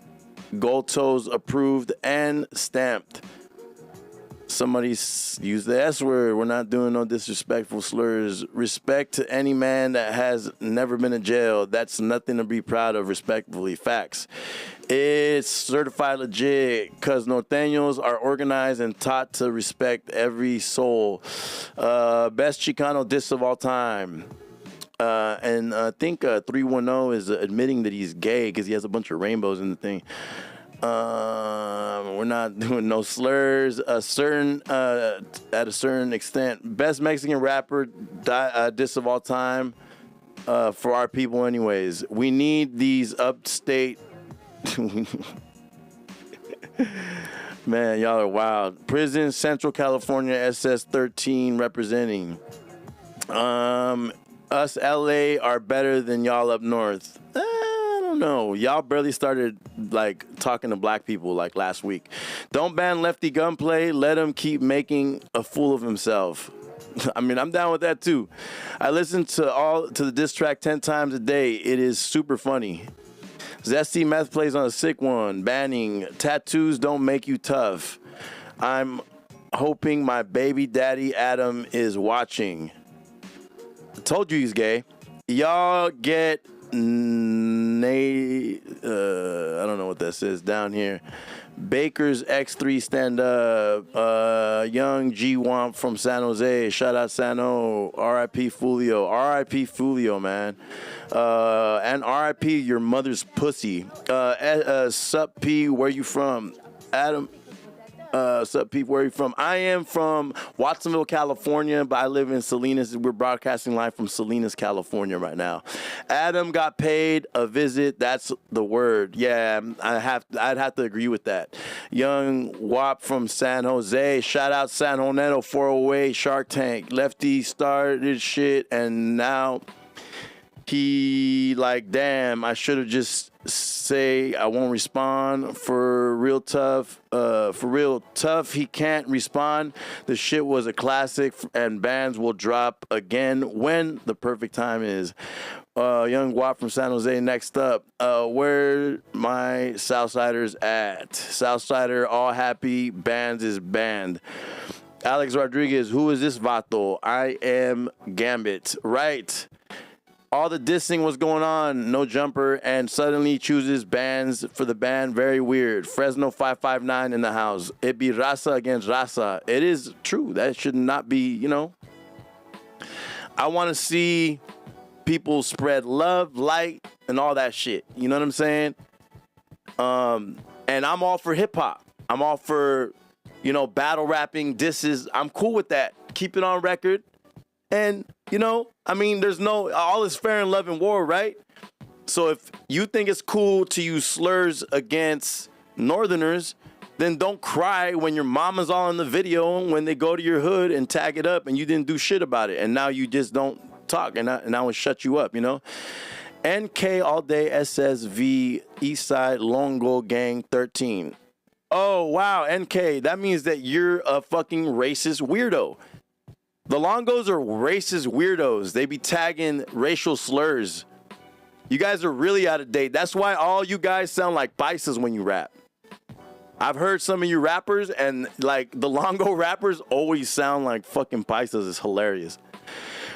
Gold Toes approved and stamped. Somebody use the S word. We're not doing no disrespectful slurs. Respect to any man that has never been in jail. That's nothing to be proud of, respectfully. Facts. It's certified legit because Norteños are organized and taught to respect every soul. Best Chicano diss of all time. And I think 310 is admitting that he's gay because he has a bunch of rainbows in the thing. We're not doing no slurs. At a certain extent. Best Mexican rapper diss of all time. for our people anyways. We need these upstate. Man, y'all are wild. Prison, Central California, SS13 representing. Us LA are better than y'all up north. I don't know. Y'all barely started like talking to black people like last week. Don't ban Lefty Gunplay. Let him keep making a fool of himself. I mean, I'm down with that too. I listen to the diss track 10 times a day. It is super funny. Zesty Meth plays on a sick one. Banning tattoos don't make you tough. I'm hoping my baby daddy Adam is watching. I told you he's gay. Y'all get I don't know what that says down here. Baker's X3 stand up. Young G Womp from San Jose. Shout out Sano. R.I.P. Fulio. R.I.P. Fulio, man. And R.I.P. your mother's pussy. Sup P, where you from? Adam. Sup P, where you from? I am from Watsonville, California, but I live in Salinas. We're broadcasting live from Salinas, California right now. Adam got paid a visit. That's the word. Yeah, I'd have to agree with that. Young Wop from San Jose. Shout out San Joneto 408 Shark Tank. Lefty started shit and now he like, damn, I should have just say I won't respond. For real tough, he can't respond. The shit was a classic and bands will drop again when the perfect time is. Young Wap from San Jose next up. Where my Southsiders at? Southsider all happy, bands is banned. Alex Rodriguez, who is this vato? I am Ghambit. Right. All the dissing was going on, no jumper, and suddenly chooses bands for the band. Very weird. Fresno 559 in the house. It be raza against raza. It is true. That should not be, you know. I want to see people spread love, light, and all that shit. You know what I'm saying? And I'm all for hip hop. I'm all for, you know, battle rapping, disses. I'm cool with that. Keep it on record. And, you know, I mean, there's no, all is fair in love and war, right? So if you think it's cool to use slurs against Northerners, then don't cry when your mama's all in the video when they go to your hood and tag it up and you didn't do shit about it. And now you just don't talk and I will shut you up, you know? NK all day SSV Eastside Longo Gang 13. Oh, wow, NK. That means that you're a fucking racist weirdo. The Longos are racist weirdos. They be tagging racial slurs. You guys are really out of date. That's why all you guys sound like paisas when you rap. I've heard some of you rappers, and like the Longo rappers always sound like fucking paisas. It's hilarious.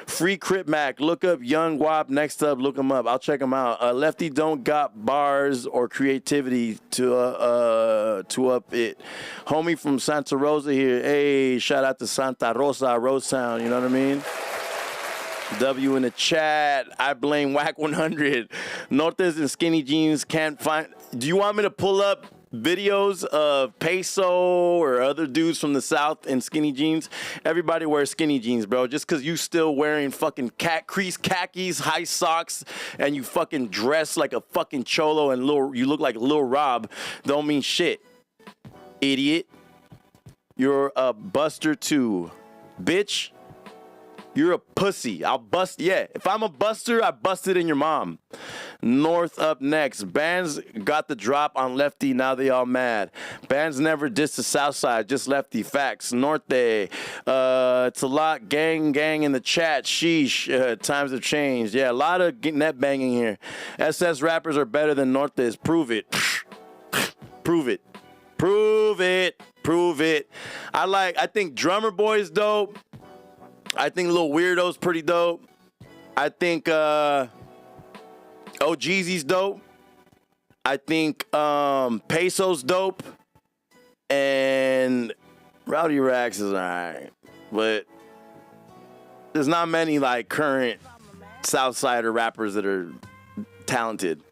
Free Crip Mac. Look up Young Wop. Next up, look him up. I'll check him out. Lefty don't got bars or creativity to up it. Homie from Santa Rosa here. Hey, shout out to Santa Rosa, Rosetown. You know what I mean? W in the chat. I blame Whack 100. Nortes and skinny jeans can't find. Do you want me to pull up videos of Peso or other dudes from the South in skinny jeans? Everybody wears skinny jeans, bro. Just because you still wearing fucking cat crease khakis, high socks, and you fucking dress like a fucking cholo and you look like Lil Rob, don't mean shit. Idiot. You're a buster too. Bitch. You're a pussy. I'll bust. Yeah, if I'm a buster, I busted in your mom. North up next. Bands got the drop on Lefty. Now they all mad. Bands never dissed the South Side. Just Lefty. Facts. Norte. It's a lot. Gang in the chat. Sheesh. Times have changed. Yeah, a lot of net banging here. SS rappers are better than Norte's. Prove it. Prove it. Prove it. Prove it. I think Drummer Boy is dope. I think Lil Weirdo's pretty dope. I think OGZ's dope. I think Peso's dope. And Rowdy Rax is alright. But there's not many like current Southsider rappers that are talented.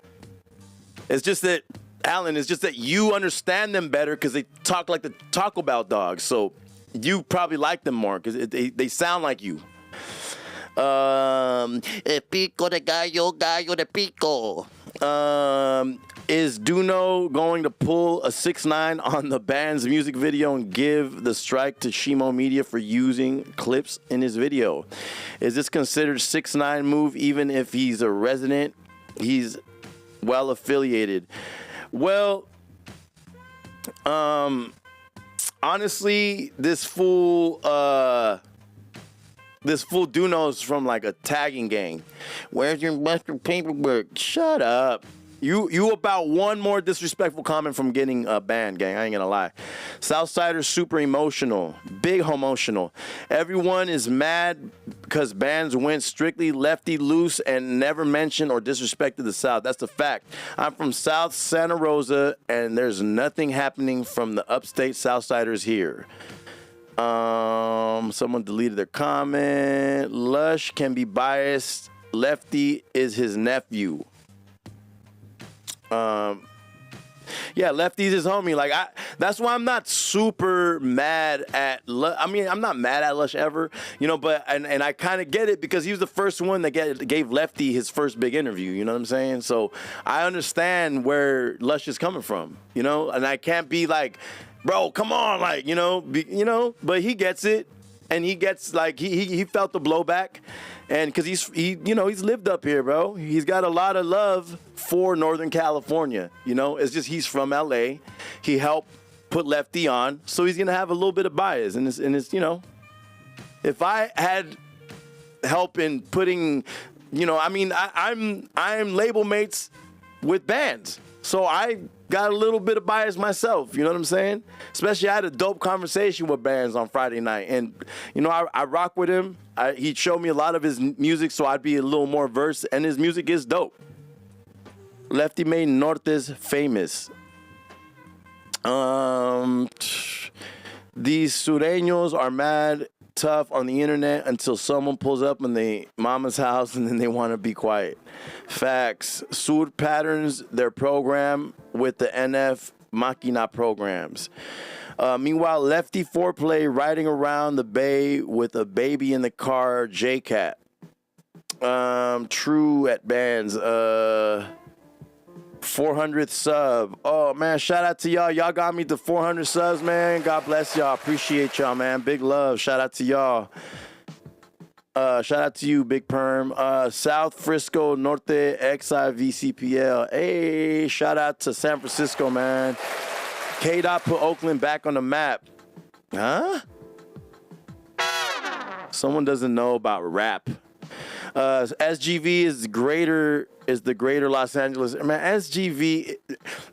It's just that, Alan, it's just that you understand them better because they talk like the Taco Bell dogs. So you probably like them more because they sound like you. Pico de gallo, gallo de pico. Is Duno going to pull a 6ix9ine on the band's music video and give the strike to Shimo Media for using clips in his video? Is this considered 6ix9ine move even if he's a resident? He's well affiliated. Well, honestly, this fool Duno's from like a tagging gang. Where's your Buster paperwork? Shut up. You about one more disrespectful comment from getting banned, gang. I ain't gonna lie. Southsiders super emotional, big homotional. Everyone is mad because bands went strictly lefty loose and never mentioned or disrespected the South. That's the fact. I'm from South Santa Rosa, and there's nothing happening from the upstate Southsiders here. Someone deleted their comment. Lush can be biased. Lefty is his nephew. Yeah, Lefty's his homie. Like, that's why I'm not super mad at I'm not mad at Lush ever, you know, but and I kind of get it because he was the first one that gave Lefty his first big interview, you know what I'm saying? So I understand where Lush is coming from, you know, and I can't be like, bro, come on, like, you know, but he gets it, and he gets like he felt the blowback. And because he's lived up here, bro. He's got a lot of love for Northern California. You know, it's just he's from LA. He helped put Lefty on, so he's gonna have a little bit of bias. And it's you know, if I had help in putting, you know, I mean, I'm label mates with bands, so I got a little bit of bias myself, you know what I'm saying? Especially I had a dope conversation with bands on Friday night, and you know, I rock with him. He showed me a lot of his music, so I'd be a little more versed, and his music is dope. Lefty made Nortes famous. These sureños are mad tough on the internet until someone pulls up in their mama's house and then they want to be quiet. Facts. Sur patterns their program with the NF Machina programs. Meanwhile, Lefty foreplay riding around the bay with a baby in the car, J-Cat. True at bands. 400th sub. Oh, man, shout out to y'all. Y'all got me to 400 subs, man. God bless y'all. Appreciate y'all, man. Big love. Shout out to y'all. Shout out to you, Big Perm. South Frisco Norte XIVCPL. Hey, shout out to San Francisco, man. K-Dot put Oakland back on the map. Huh? Someone doesn't know about rap. SGV is the greater Los Angeles. Man, SGV,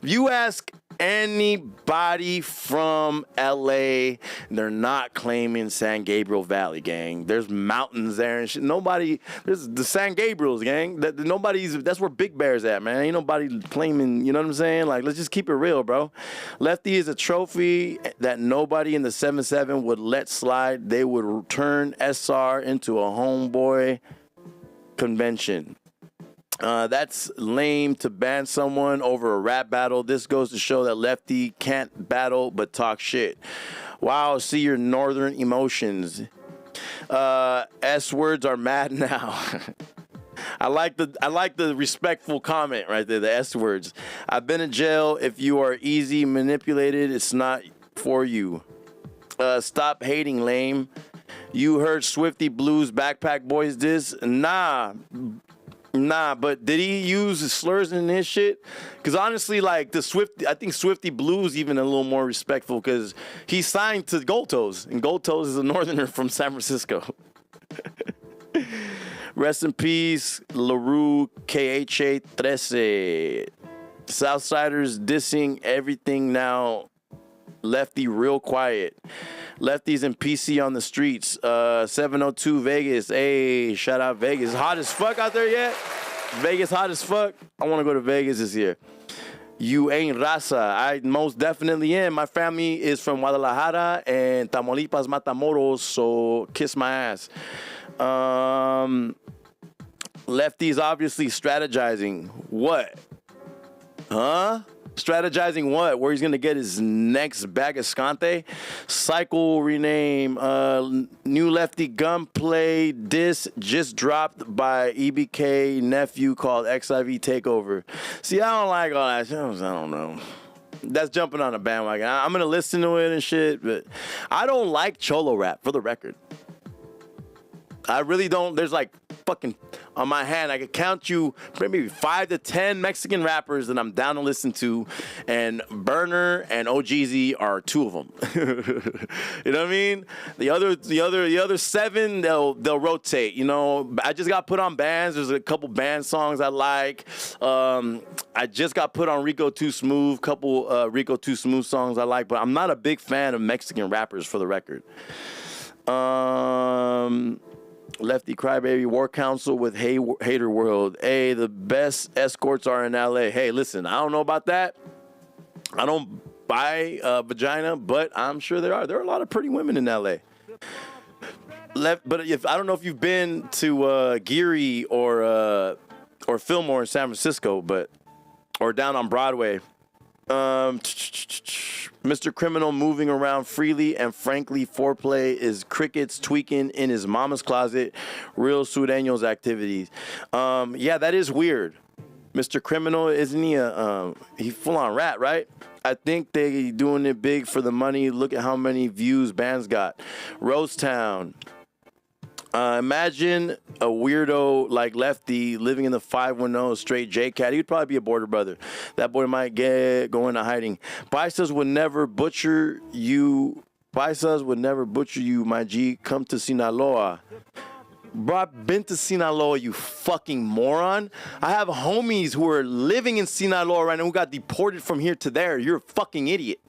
you ask anybody from LA, they're not claiming San Gabriel Valley, gang. There's mountains there and shit. There's the San Gabriel's, gang. That's where Big Bear's at, man. Ain't nobody claiming, you know what I'm saying? Like, let's just keep it real, bro. Lefty is a trophy that nobody in the 7-7 would let slide. They would turn SR into a homeboy convention. That's lame to ban someone over a rap battle. This goes to show that Lefty can't battle but talk shit. Wow, see your northern emotions. S words are mad now. I like the respectful comment right there, the S words. I've been in jail. If you are easy manipulated, it's not for you. Stop hating, lame. You heard Swifty Blues Backpack Boys diss? Nah, but did he use slurs in his shit? Because honestly, like, I think Swifty Blues even a little more respectful because he signed to Gold Toes, and Gold Toes is a northerner from San Francisco. Rest in peace, LaRue KHA13. Southsiders dissing everything now. Lefty real quiet. Lefty's in PC on the streets. 702 Vegas. Hey, shout out Vegas. Hot as fuck out there yet? Vegas hot as fuck? I want to go to Vegas this year. You ain't raza. I most definitely am. My family is from Guadalajara and Tamaulipas, Matamoros, so kiss my ass. Lefty's obviously strategizing. What? Huh? Strategizing what? Where he's gonna get his next bag of Scante? Cycle rename. New Lefty Gunplay Diss just dropped by EBK nephew called XIV Takeover. See, I don't like all that shit. I don't know. That's jumping on a bandwagon. I'm gonna listen to it and shit, but I don't like cholo rap, for the record. I really don't. There's like fucking on my hand, I could count you maybe 5 to 10 Mexican rappers that I'm down to listen to, and Burner and OGZ are 2 of them. You know what I mean? The other 7, they'll rotate. You know, I just got put on bands. There's a couple band songs I like. I just got put on Rico Too Smooth, couple Rico Too Smooth songs I like, but I'm not a big fan of Mexican rappers, for the record. Lefty Crybaby War Council with Hater World. Hey, the best escorts are in LA. Hey, listen, I don't know about that. I don't buy vagina, but I'm sure there are. There are a lot of pretty women in LA. But I don't know if you've been to Geary or Fillmore in San Francisco, or down on Broadway. Mr. Criminal moving around freely, and frankly, foreplay is crickets tweaking in his mama's closet. Real Sureños activities. Yeah, that is weird. Mr. Criminal, isn't he he full on rat, right? I think they doing it big for the money. Look at how many views bands got. Rosetown. Imagine a weirdo like Lefty living in the 510 straight J-Cat. He would probably be a border brother. That boy might go into hiding. Paisas would never butcher you. Paisas would never butcher you, my G. Come to Sinaloa. Bro, I've been to Sinaloa, you fucking moron. I have homies who are living in Sinaloa right now who got deported from here to there. You're a fucking idiot.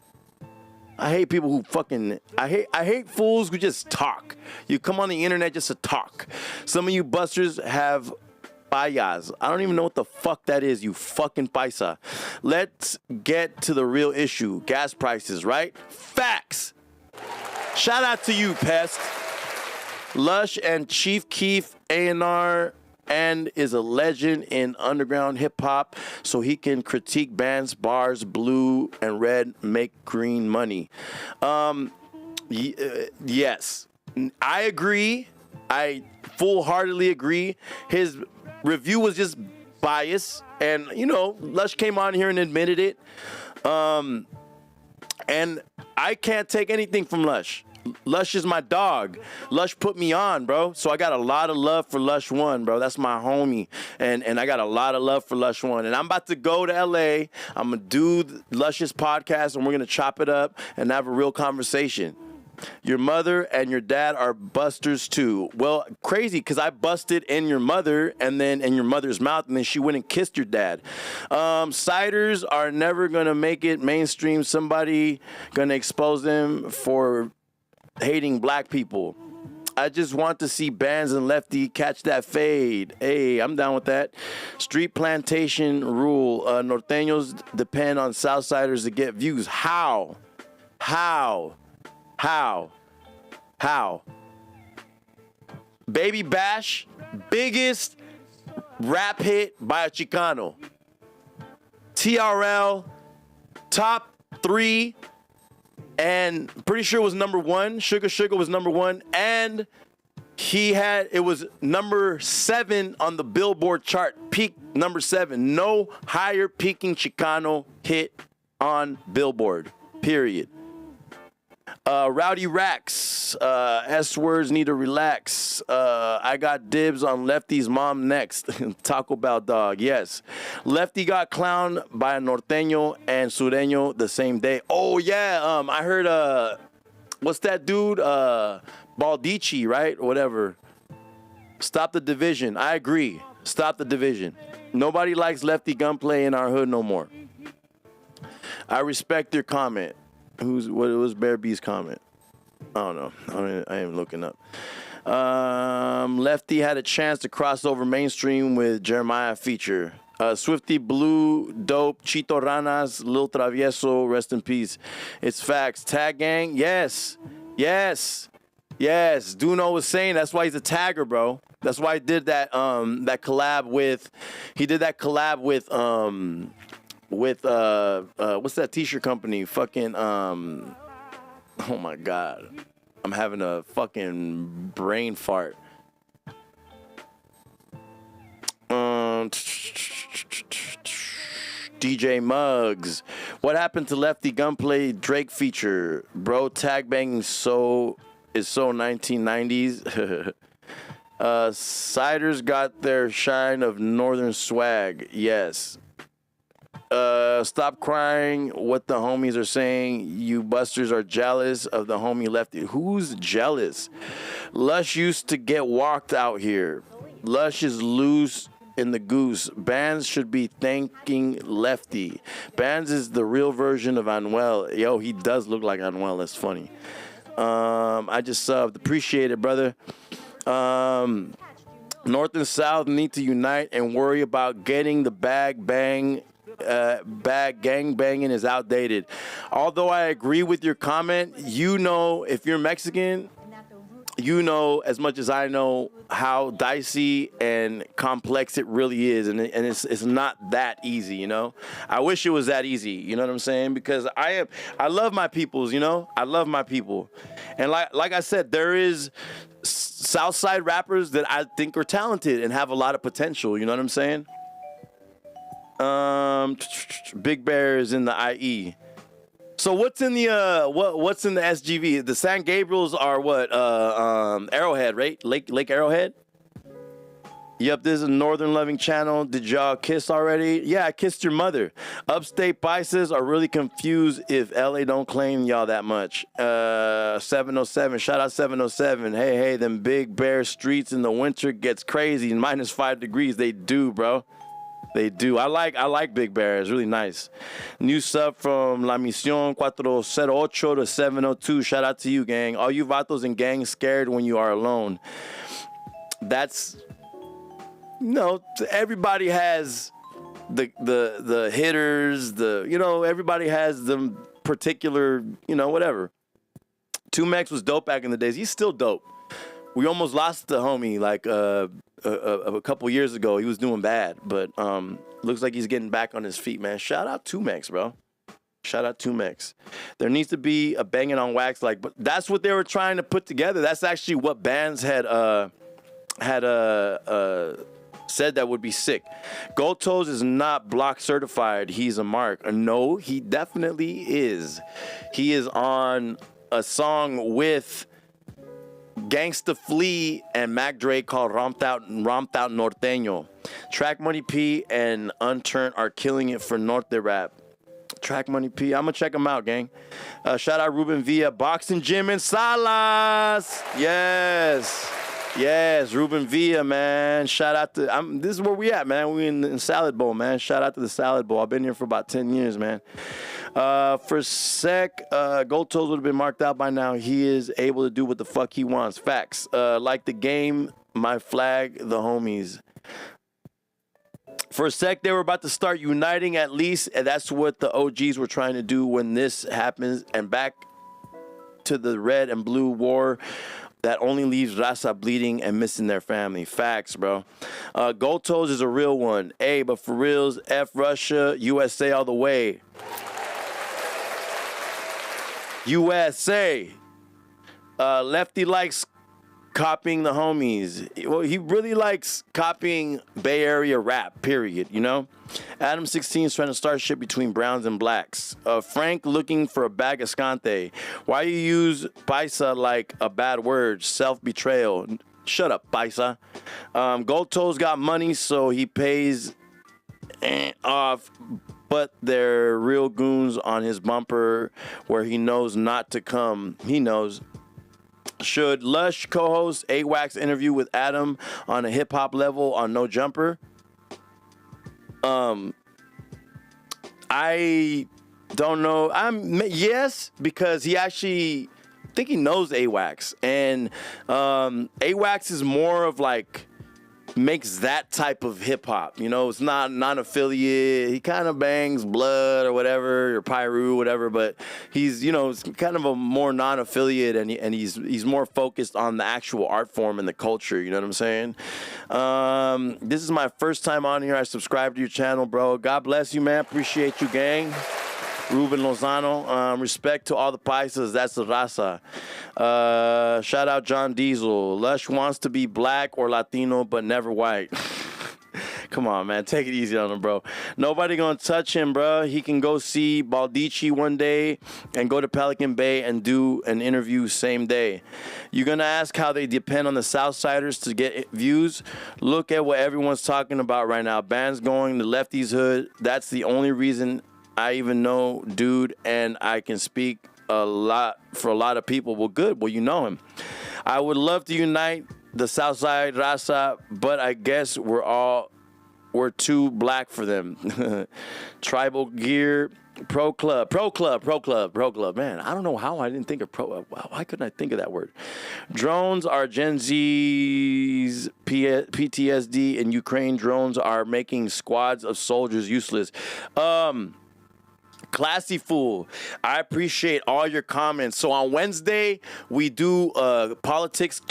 I hate people who fucking, I hate fools who just talk. You come on the internet just to talk. Some of you busters have payas. I don't even know what the fuck that is, you fucking paisa. Let's get to the real issue. Gas prices, right? Facts. Shout out to you, Pest. Lush and Chief Keef A&R and is a legend in underground hip-hop, so he can critique bands, bars, blue and red, make green money. Yes, I agree. I full-heartedly agree. His review was just biased, and, you know, Lush came on here and admitted it. And I can't take anything from Lush. Lush is my dog. Lush put me on, bro. So I got a lot of love for Lush One, bro. That's my homie. And I got a lot of love for Lush One. And I'm about to go to LA. I'm going to do Lush's podcast, and we're going to chop it up and have a real conversation. Your mother and your dad are busters too. Well, crazy, because I busted in your mother and then in your mother's mouth, and then she went and kissed your dad. Ciders are never going to make it mainstream. Somebody going to expose them for hating black people. I just want to see bands and Lefty catch that fade. Hey, I'm down with that. Street plantation rule. Norteños depend on Southsiders to get views. How? Baby Bash, biggest rap hit by a Chicano. TRL, top 3. And pretty sure it was number 1. Sugar was number 1. And it was number 7 on the Billboard chart. Peak number 7. No higher peaking Chicano hit on Billboard. Period. Rowdy Racks. S-words need to relax. I got dibs on Lefty's mom next. Taco Bell dog, yes. Lefty got clowned by a Norteño and Sureño the same day. Oh, yeah. I heard, what's that dude? Baldici, right? Whatever. Stop the division. I agree. Stop the division. Nobody likes Lefty Gunplay in our hood no more. I respect your comment. What was Bear B's comment? I don't know. I ain't looking up. Lefty had a chance to cross over mainstream with Jeremiah feature. Swifty Blue, Dope, Chito Ranas, Lil Travieso, rest in peace. It's facts. Tag Gang, yes. Duno was saying that's why he's a tagger, bro. That's why he did that collab with with what's that t-shirt company? Fucking oh my god. I'm having a fucking brain fart. DJ Muggs. What happened to Lefty Gunplay Drake feature? Bro, tag banging is so 1990s. Ciders got their shine of northern swag. Yes. Stop crying. What the homies are saying. You busters are jealous of the homie Lefty. Who's jealous? Lush used to get walked out here. Lush is loose in the goose. Bands should be thanking Lefty. Bands is the real version of Anuel. Yo, he does look like Anuel. That's funny. I just subbed. Appreciate it, brother. North and South need to unite and worry about getting the gang banging is outdated. Although I agree with your comment, you know, if you're Mexican, you know as much as I know how dicey and complex it really is, and it's not that easy, you know. I wish it was that easy, you know what I'm saying? Because I love my peoples, you know. I love my people, and like I said, there is Southside rappers that I think are talented and have a lot of potential. You know what I'm saying? Big Bear is in the IE. So what's in the what's in the SGV? The San Gabriels are what? Arrowhead, right? Lake Arrowhead. Yep, this is a Northern Loving channel. Did y'all kiss already? Yeah, I kissed your mother. Upstate Bices are really confused if LA don't claim y'all that much. 707, shout out 707. Hey, them Big Bear streets in the winter gets crazy. -5 degrees, they do, bro. They do. I like Big Bear. It's really nice. New sub from La Misión 408 to 702. Shout out to you, gang. All you vatos and gangs scared when you are alone. That's, no, everybody has the hitters, everybody has them particular, whatever. 2Mex was dope back in the days. He's still dope. We almost lost the homie like a couple years ago. He was doing bad, but looks like he's getting back on his feet, man. Shout out 2Mex, bro. Shout out 2Mex. There needs to be a Banging on Wax, but that's what they were trying to put together. That's actually what bands had said that would be sick. Gold Toes is not block certified. He's a mark. No, he definitely is. He is on a song with Gangsta Flea and Mac Dre called Romped Out Norteño. Track Money P and Unturned are killing it for Norte rap. Track Money P, I'm gonna check them out, gang. Shout out Ruben Villa, Boxing Gym in Salas. Yes, Ruben Villa, man. Shout out to, this is where we at, man. We in Salad Bowl, man. Shout out to the Salad Bowl. I've been here for about 10 years, man. For sec, Gold Toes would have been marked out by now. He is able to do what the fuck he wants. Facts. Like the game, my flag, the homies. For a sec, they were about to start uniting at least, and that's what the OGs were trying to do when this happens. And back to the red and blue war that only leaves Raza bleeding and missing their family. Facts, bro. Gold Toes is a real one. Hey, but for reals, F Russia, USA all the way. USA. Lefty likes copying the homies. Well, he really likes copying Bay Area rap, period, Adam22 is trying to start shit between browns and blacks. Frank looking for a bag of Scante. Why you use paisa like a bad word? Self-betrayal. Shut up, paisa. Gold Toes got money, so he pays off, but they're real goons on his bumper where he knows not to come. He knows. Should Lush co-host AWAC's interview with Adam on a hip-hop level on No Jumper? I don't know. Yes, because he actually, I think he knows AWAC's, and AWAC's is more of like makes that type of hip hop. You know, it's not non-affiliate. He kind of bangs Blood or whatever, or Pyru, whatever, but he's, you know, it's kind of a more non-affiliate, and he's more focused on the actual art form and the culture. You know what I'm saying? This is my first time on here. I subscribed to your channel, bro. God bless you, man. Appreciate you, gang. Ruben Lozano, respect to all the paisas. That's the raza. Shout out John Diesel. Lush wants to be black or Latino, but never white. Come on, man. Take it easy on him, bro. Nobody gonna touch him, bro. He can go see Baldici one day and go to Pelican Bay and do an interview same day. You're gonna ask how they depend on the Southsiders to get views? Look at what everyone's talking about right now. Bands going to Lefty's hood. That's the only reason I even know dude, and I can speak a lot for a lot of people. Well, good. Well, you know him. I would love to unite the Southside Raza, but I guess we're too black for them. Tribal gear, pro club. Man, I don't know how I didn't think of pro. Why couldn't I think of that word? Drones are Gen Z's PTSD. In Ukraine, drones are making squads of soldiers useless. Classy fool, I appreciate all your comments. So on Wednesday we do a politics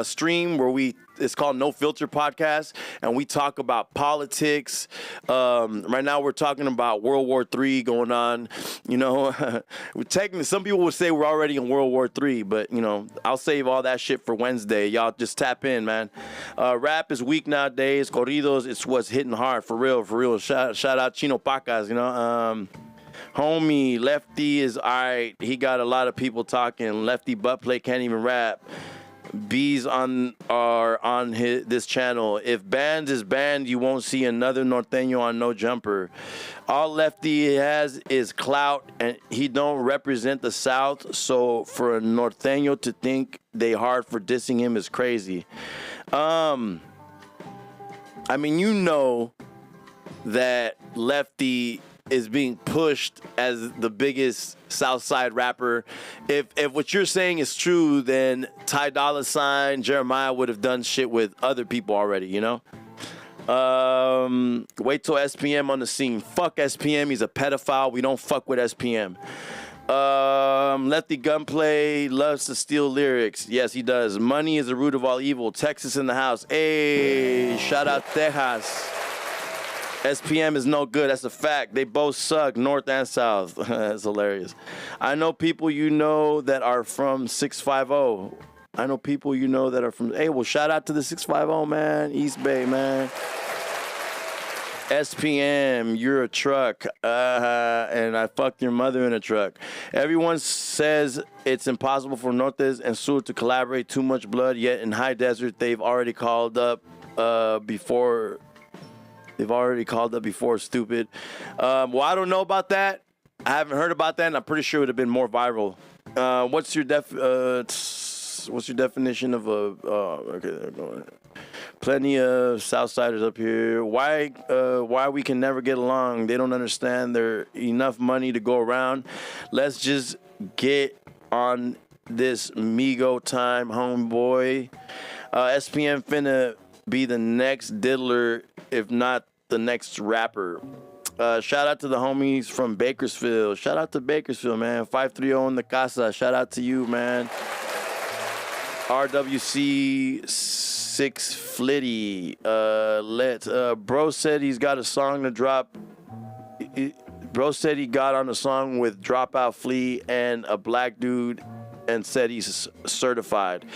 stream where it's called No Filter Podcast, and we talk about politics. Right now we're talking about World War III going on. You know, technically some people would say we're already in World War III, but you know, I'll save all that shit for Wednesday. Y'all just tap in, man. Rap is weak nowadays. Corridos, it's what's hitting hard, for real. Shout out Chino Pacas, you know. Homie, Lefty is alright. He got a lot of people talking. Lefty Buttplay can't even rap. Bees are on this channel. If Bands is banned, you won't see another Norteño on No Jumper. All Lefty has is clout, and he don't represent the South. So for a Norteño to think they hard for dissing him is crazy. I mean, you know that Lefty is being pushed as the biggest Southside rapper. If what you're saying is true, then Ty Dolla $ign, Jeremiah would have done shit with other people already, you know? Wait till SPM on the scene. Fuck SPM, he's a pedophile. We don't fuck with SPM. Lefty Gunplay loves to steal lyrics. Yes, he does. Money is the root of all evil. Texas in the house. Hey, shout out Texas. SPM is no good. That's a fact. They both suck, north and south. That's hilarious. I know people you know that are from 650. I know people you know that are from... Hey, well, shout out to the 650, man. East Bay, man. SPM, you're a truck. And I fucked your mother in a truck. Everyone says it's impossible for Nortes and Sur to collaborate. Too much blood, yet in High Desert, they've already called up before... They've already called up before, stupid. Well, I don't know about that. I haven't heard about that, and I'm pretty sure it would have been more viral. What's your definition of a... okay, plenty of Southsiders up here. Why we can never get along? They don't understand there's enough money to go around. Let's just get on this Migo time, homeboy. SPM finna be the next diddler, if not the next rapper. Shout out to the homies from Bakersfield. Shout out to Bakersfield, man. 530 in the casa. Shout out to you, man. RWC 6 Flitty. Bro said he's got a song to drop. Bro said he got on a song with Dropout Flea and a black dude and said he's certified.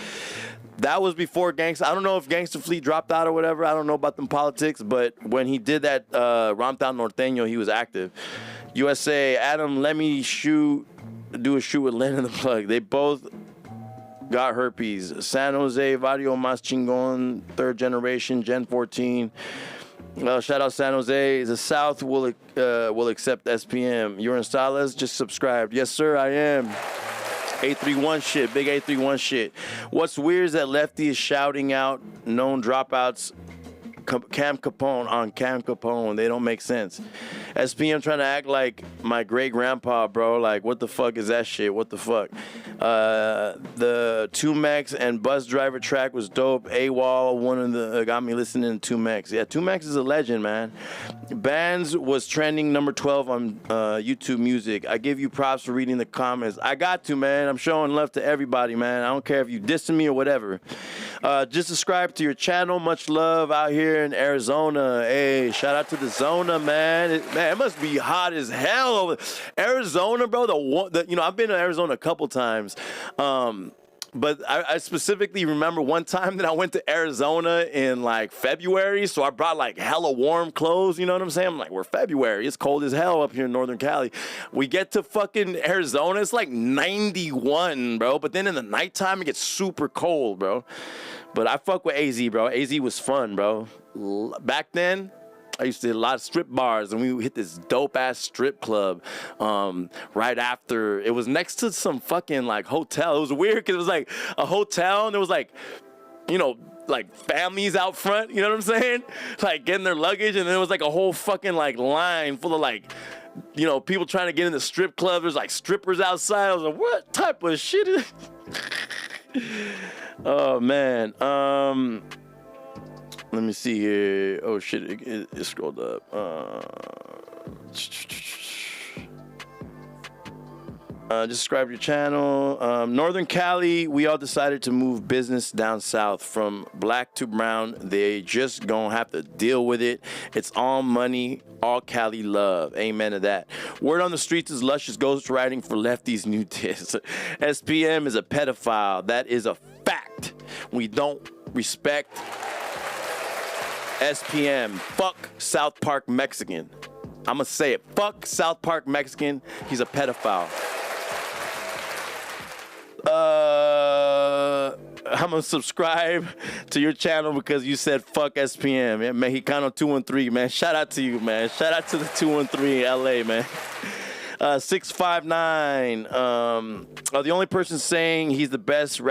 That was before Gangsta. I don't know if Gangsta Fleet dropped out or whatever. I don't know about them politics, but when he did that Romped Out Norteño, he was active. USA, Adam, let me do a shoot with Len in the Plug. They both got herpes. San Jose, Vario Mas Chingon, third generation, Gen 14. Shout out San Jose. The South will accept SPM. You're in Salas, just subscribed. Yes, sir, I am. 831 shit, big 831 shit. What's weird is that Lefty is shouting out known dropouts Cam Capone on Cam Capone. They don't make sense. SPM trying to act like my great grandpa, bro. Like, what the fuck is that shit? What the fuck? The 2Max and bus driver track was dope. AWOL, one of the got me listening to 2Max. Yeah, 2Max is a legend, man. Bands was trending number 12 on YouTube Music. I give you props for reading the comments. I got to, man. I'm showing love to everybody, man. I don't care if you dissing me or whatever. Just subscribe to your channel. Much love out here in Arizona. Hey, shout out to the Zona, man. It must be hot as hell. Arizona, bro. I've been to Arizona a couple times. But I specifically remember one time that I went to Arizona in like February, so I brought like hella warm clothes, you know what I'm saying? I'm like, we're February, it's cold as hell up here in Northern Cali. We get to fucking Arizona, it's like 91, bro, but then in the nighttime it gets super cold, bro. But I fuck with AZ, bro. AZ was fun, bro. Back then, I used to hit a lot of strip bars, and we hit this dope-ass strip club right after. It was next to some fucking, like, hotel. It was weird because it was, like, a hotel, and there was, like, you know, like, families out front, you know what I'm saying? Like, getting their luggage, and there was, like, a whole fucking, like, line full of, like, you know, people trying to get in the strip club. There's, like, strippers outside. I was like, what type of shit is Oh, man. Let me see here. Oh shit, it scrolled up. Just subscribe to your channel. Northern Cali, we all decided to move business down south from black to brown. They just gonna have to deal with it. It's all money, all Cali love. Amen to that. Word on the streets is luscious ghostwriting for Lefty's new diss. SPM is a pedophile. That is a fact. We don't respect SPM. Fuck South Park Mexican. I'ma say it. Fuck South Park Mexican. He's a pedophile. I'm gonna subscribe to your channel because you said fuck SPM. Yeah, Mexicano 213, man. Shout out to you, man. Shout out to the 213 LA, man. 659. The only person saying he's the best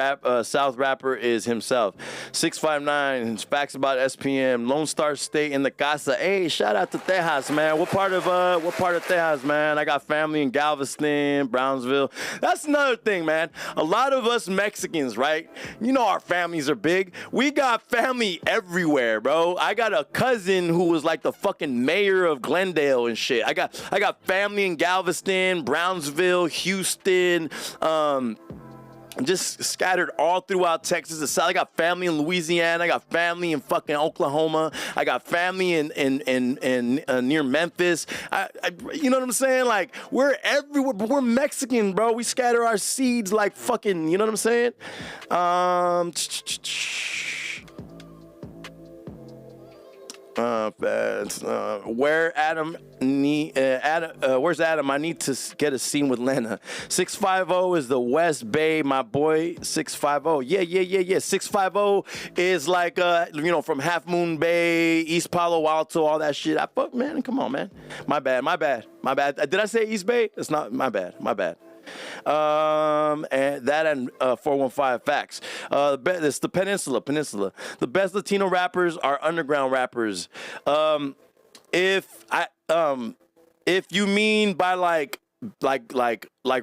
South rapper is himself. 659. Facts about SPM. Lone Star State in the casa. Hey, shout out to Tejas, man. What part of Tejas, man? I got family in Galveston, Brownsville. That's another thing, man. A lot of us Mexicans, right? You know our families are big. We got family everywhere, bro. I got a cousin who was like the fucking mayor of Glendale and shit. I got family in Galveston, Brownsville, Houston, just scattered all throughout Texas. The South. I got family in Louisiana. I got family in fucking Oklahoma. I got family in near Memphis. You know what I'm saying? Like, we're everywhere, but we're Mexican, bro. We scatter our seeds like fucking, you know what I'm saying? Where's Adam? I need to get a scene with Lena. 650 is the West Bay, my boy. 650. Yeah. 650 is like, from Half Moon Bay, East Palo Alto, all that shit. Fuck, man. Come on, man. My bad. Did I say East Bay? It's not my bad. And 415 facts. It's the Peninsula. The best Latino rappers are underground rappers. If you mean by like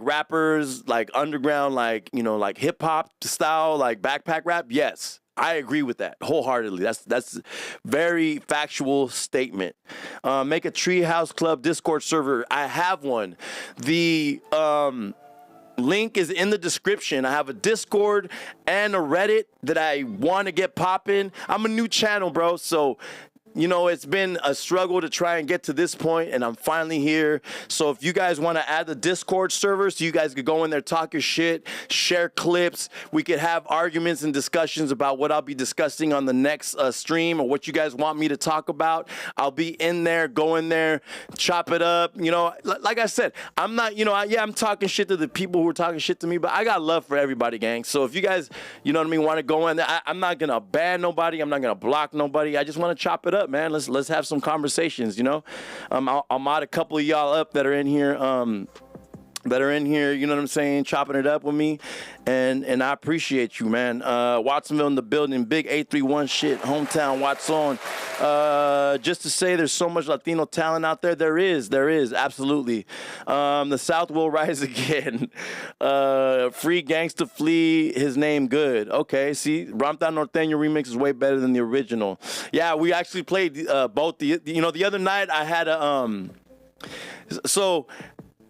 rappers, like underground, like, like hip hop style, like backpack rap, yes. I agree with that wholeheartedly. That's very factual statement. Make a Treehouse Club Discord server. I have one. The link is in the description. I have a Discord and a Reddit that I want to get popping. I'm a new channel, bro, so it's been a struggle to try and get to this point, and I'm finally here. So if you guys want to add the Discord server so you guys could go in there, talk your shit, share clips, we could have arguments and discussions about what I'll be discussing on the next stream or what you guys want me to talk about. I'll be in there, go in there, chop it up. Like I said, I'm not, I'm talking shit to the people who are talking shit to me, but I got love for everybody, gang. So if you guys, want to go in there, I'm not going to ban nobody. I'm not going to block nobody. I just want to chop it up, man. Let's have some conversations, I'll mod a couple of y'all up that are in here. that are in here, you know what I'm saying, chopping it up with me, and I appreciate you, man. Watsonville in the building, big 831 shit, hometown Watson. Just to say there's so much Latino talent out there. There is, absolutely. The South will rise again. Free Gangsta Flea, his name good. Okay, see, Ramta Norteño remix is way better than the original. Yeah, we actually played both. The other night I had a, so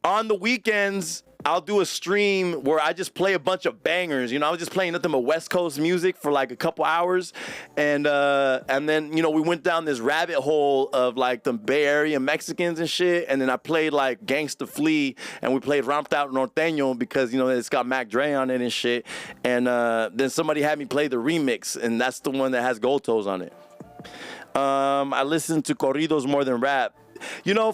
on the weekends, I'll do a stream where I just play a bunch of bangers. I was just playing nothing but West Coast music for like a couple hours. And then, we went down this rabbit hole of like the Bay Area Mexicans and shit. And then I played like Gangsta Flea, and we played Ramped Out Norteño because, it's got Mac Dre on it and shit. And then somebody had me play the remix, and that's the one that has Gold Toes on it. I listen to corridos more than rap.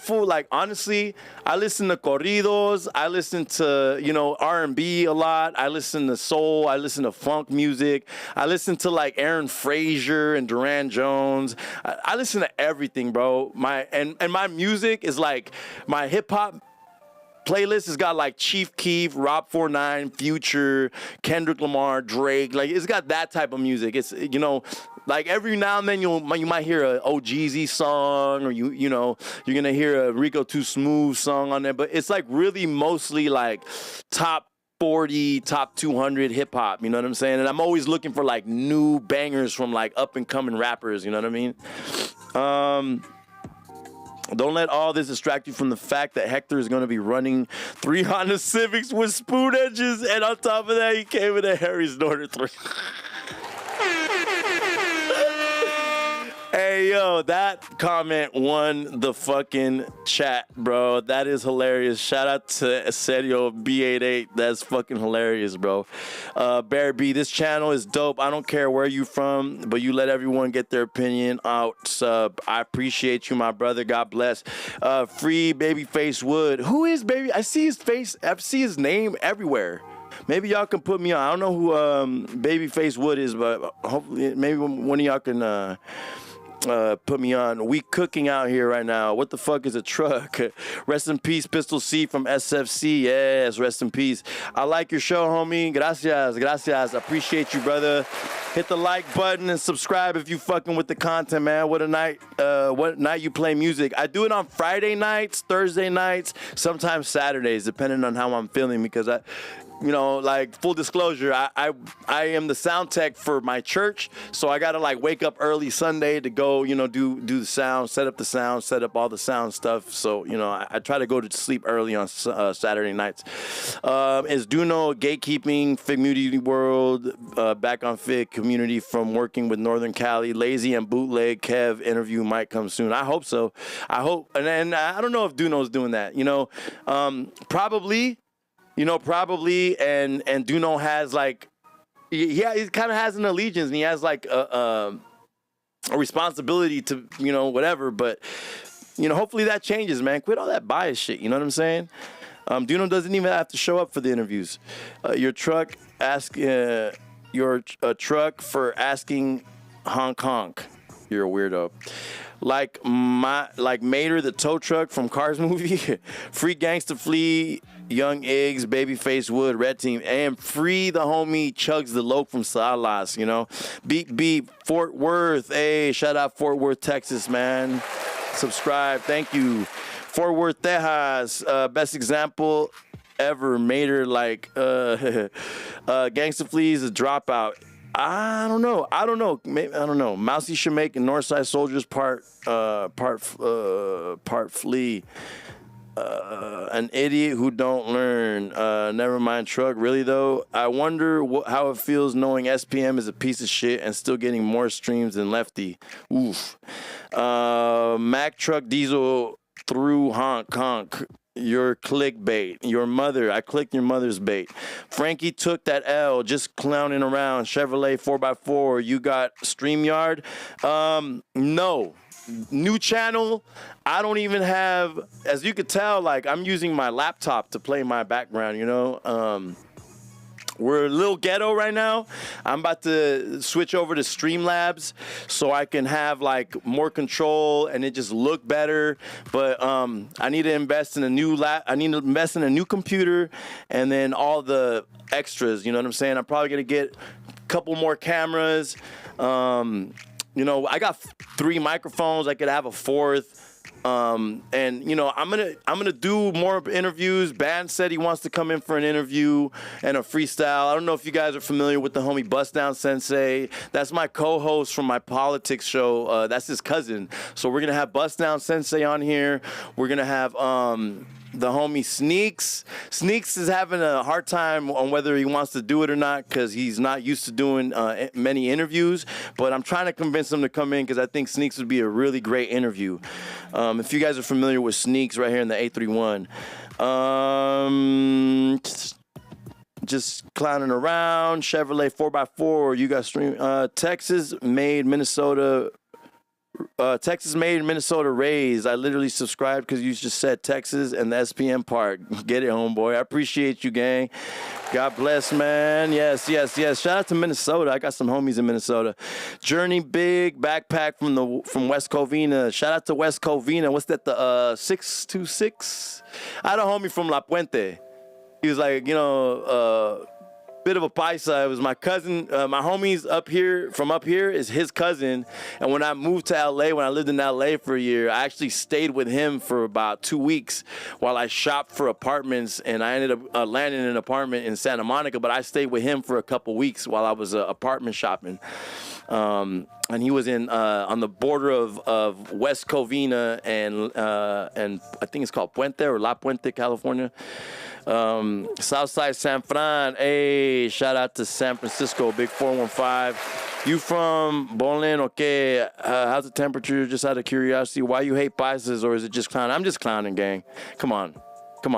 Fool, like, honestly, I listen to corridos, I listen to, R&B a lot, I listen to soul, I listen to funk music, I listen to, like, Aaron Frazier and Duran Jones. I listen to everything, bro. My music is, like, my hip-hop playlist has got, like, Chief Keef, Rob 49, Future, Kendrick Lamar, Drake. Like, it's got that type of music. It's, like every now and then you might hear a OGZ song, or you're gonna hear a Rico Too Smooth song on there, but it's like really mostly like top 40, top 200 hip hop. You know what I'm saying? And I'm always looking for like new bangers from like up and coming rappers. You know what I mean? Don't let all this distract you from the fact that Hector is going to be running 3 Honda Civics with spoon edges, and on top of that, he came in a Harry's Norton 3. Hey, yo, that comment won the fucking chat, bro. That is hilarious. Shout out to Serio B88. That's fucking hilarious, bro. Bear B, this channel is dope. I don't care where you from, but you let everyone get their opinion out. Sub, I appreciate you, my brother. God bless. Free Babyface Wood. Who is Baby? I see his face. I see his name everywhere. Maybe y'all can put me on. I don't know who Babyface Wood is, but hopefully maybe one of y'all can put me on. We cooking out here right now. What the fuck is a truck? Rest in peace, Pistol C from SFC. Yes, rest in peace. I like your show, homie. Gracias. I appreciate you, brother. Hit the like button and subscribe if you fucking with the content, man. What night you play music. I do it on Friday nights, Thursday nights, sometimes Saturdays, depending on how I'm feeling, because like full disclosure, I am the sound tech for my church, so I gotta like wake up early Sunday to go, do the sound, set up the sound, set up all the sound stuff. So I try to go to sleep early on Saturday nights. Is Duno gatekeeping Fig Community World back on Fig Community from working with Northern Cali? Lazy and Bootleg Kev interview might come soon. I hope so. I hope, and I don't know if Duno's doing that. Probably. Probably, and Duno has like, he kind of has an allegiance, and he has like a responsibility to, whatever. But, hopefully that changes, man. Quit all that bias shit. You know what I'm saying? Duno doesn't even have to show up for the interviews. Your truck for asking honk honk. You're a weirdo. Like Mater the tow truck from Cars movie. Free Gangsta Flea, Young Iggs, Babyface Wood, Red Team, and free the homie Chugs the Loke from Salas, Beep, Fort Worth. Hey, shout out Fort Worth, Texas, man. Subscribe. Thank you. Fort Worth, Texas. Best example ever. Mater like Gangsta Flea is a dropout. I don't know. Maybe, I don't know. Mousy should make Northside Soldiers part flea. An idiot who don't learn. Never mind truck. Really though, I wonder how it feels knowing SPM is a piece of shit and still getting more streams than Lefty. Oof. Mac truck diesel through honk. Your clickbait. Your mother. I clicked your mother's bait. Frankie took that L. Just clowning around. Chevrolet 4x4. You got StreamYard? No. New channel. I don't even have, as you could tell, like I'm using my laptop to play my background, we're a little ghetto right now. I'm about to switch over to Streamlabs so I can have like more control and it just look better. But I need to invest in a new I need to invest in a new computer and then all the extras. You know what I'm saying? I'm probably gonna get a couple more cameras. You know, I got 3 microphones. I could have a 4th. And you know, I'm gonna do more interviews. Ban said he wants to come in for an interview and a freestyle. I don't know if you guys are familiar with the homie Bust Down Sensei. That's my co-host from my politics show. That's his cousin. So we're gonna have Bust Down Sensei on here. We're gonna have the homie Sneaks. Sneaks is having a hard time on whether he wants to do it or not because he's not used to doing many interviews. But I'm trying to convince him to come in because I think Sneaks would be a really great interview. If you guys are familiar with Sneaks right here in the 831. Just clowning around. Chevrolet 4x4. You got stream. Texas made Minnesota raised. I literally subscribed because you just said Texas and the SPM part. Get it, homeboy. I appreciate you, gang. God bless, man. Yes. Shout out to Minnesota. I got some homies in Minnesota. Journey Big backpack from West Covina. Shout out to West Covina. What's that? The 626. I had a homie from La Puente. He was like, you know, bit of a paisa. It was my cousin. My homies up here is his cousin. And when I moved to LA, when I lived in LA for a year, I actually stayed with him for about 2 weeks while I shopped for apartments. And I ended up landing in an apartment in Santa Monica, but I stayed with him for a couple weeks while I was apartment shopping. And he was on the border of West Covina and I think it's called Puente or La Puente, California. Southside San Fran. Hey, shout out to San Francisco, Big 415. You from Bolin? Okay. How's the temperature? Just out of curiosity. Why you hate paisas, or is it just clowning? I'm just clowning, gang. Come on,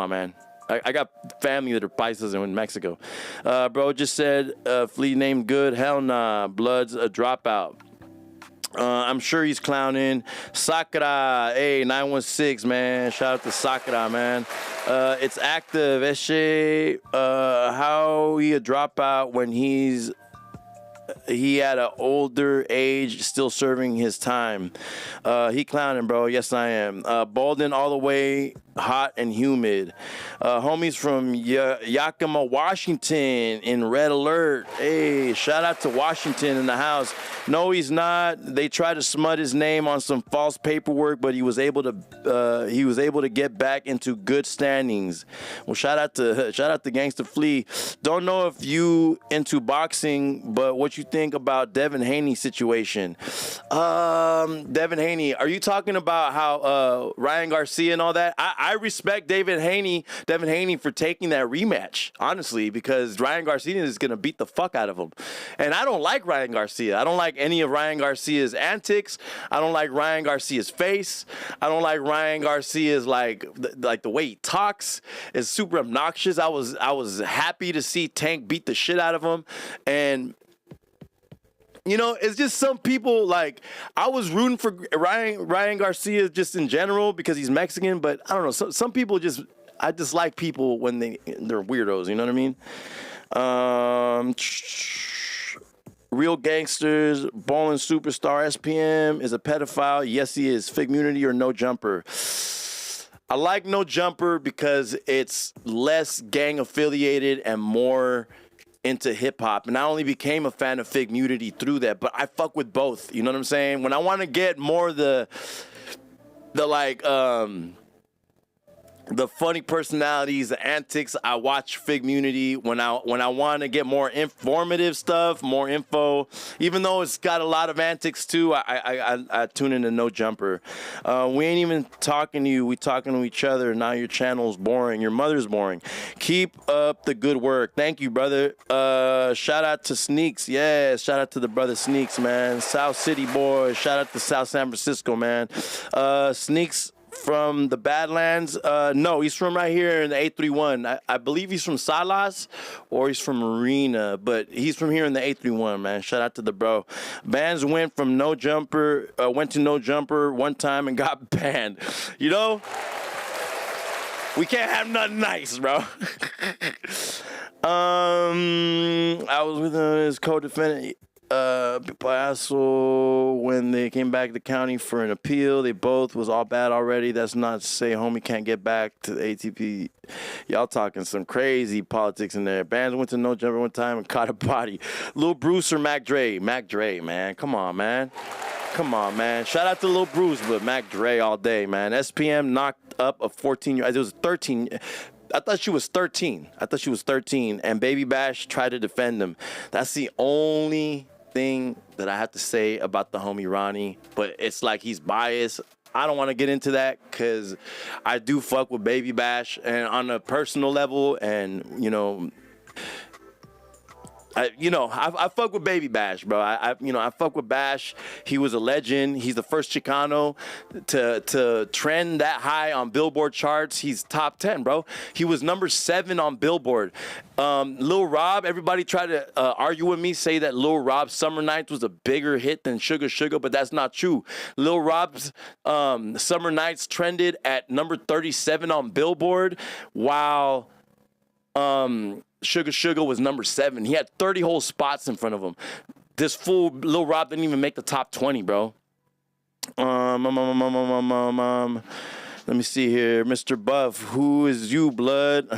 man. I got family that are paisas in Mexico. Bro just said, flea named good. Hell nah. Blood's a dropout. I'm sure he's clowning. Sakura, hey, 916, man. Shout out to Sakura, man. It's active. Eshe, how he a dropout when he at an older age, still serving his time. He clowning, bro. Yes, I am. Bolden all the way, hot and humid. Homies from Yakima, Washington in red alert. Hey, shout out to Washington in the house. No, he's not. They tried to smut his name on some false paperwork, but he was able to get back into good standings. Well, shout out to Gangsta Flea. Don't know if you into boxing, but what you think about Devin Haney's situation? Devin Haney, are you talking about how Ryan Garcia and all that? I respect Devin Haney for taking that rematch, honestly, because Ryan Garcia is going to beat the fuck out of him. And I don't like Ryan Garcia. I don't like any of Ryan Garcia's antics. I don't like Ryan Garcia's face. I don't like Ryan Garcia's like the way he talks is super obnoxious. I was happy to see Tank beat the shit out of him. And you know, it's just some people, like, I was rooting for Ryan Garcia just in general because he's Mexican, but I don't know, some people I dislike people when they're weirdos, you know what I mean? Real Gangsters, Ballin' Superstar, SPM is a pedophile. Yes, he is. Figmunity or No Jumper? I like No Jumper because it's less gang affiliated and more into hip-hop, and I only became a fan of Figmunity through that, but I fuck with both, you know what I'm saying? When I want to get more the funny personalities, the antics, I watch Figmunity. When I want to get more informative stuff, more info, even though it's got a lot of antics too, I tune into No Jumper. We ain't even talking to you, we talking to each other. Now your channel's boring, your mother's boring. Keep up the good work. Thank you, brother. Shout out to Sneaks. Yeah, shout out to the brother Sneaks, man. South City boys. Shout out to South San Francisco, man. Sneaks from the Badlands? No, he's from right here in the 831. I believe he's from Salas or he's from Marina, but he's from here in the 831, man. Shout out to the bro. Bands went to No Jumper one time and got banned. You know, we can't have nothing nice, bro. I was with his co-defendant, Payaso, when they came back to the county for an appeal. They both was all bad already. That's not to say homie can't get back to the ATP. Y'all talking some crazy politics in there. Bands went to No Jumper one time and caught a body. Lil Bruce or Mac Dre? Mac Dre, man. Come on, man. Come on, man. Shout out to Lil Bruce, but Mac Dre all day, man. SPM knocked up a 14-year-old. It was 13. I thought she was 13. And Baby Bash tried to defend him. That's the only thing that I have to say about the homie Ronnie. But it's like he's biased. I don't want to get into that because I do fuck with Baby Bash and on a personal level, and I fuck with Baby Bash, bro. I fuck with Bash. He was a legend. He's the first Chicano to trend that high on Billboard charts. He's top 10, bro. He was number 7 on Billboard. Lil Rob, everybody tried to argue with me, say that Lil Rob's Summer Nights was a bigger hit than Sugar Sugar, but that's not true. Lil Rob's Summer Nights trended at number 37 on Billboard, while Sugar Sugar was number 7. He had 30 whole spots in front of him. This fool, Lil Rob, didn't even make the top 20, bro. Let me see here. Mr. Buff, who is you, blood?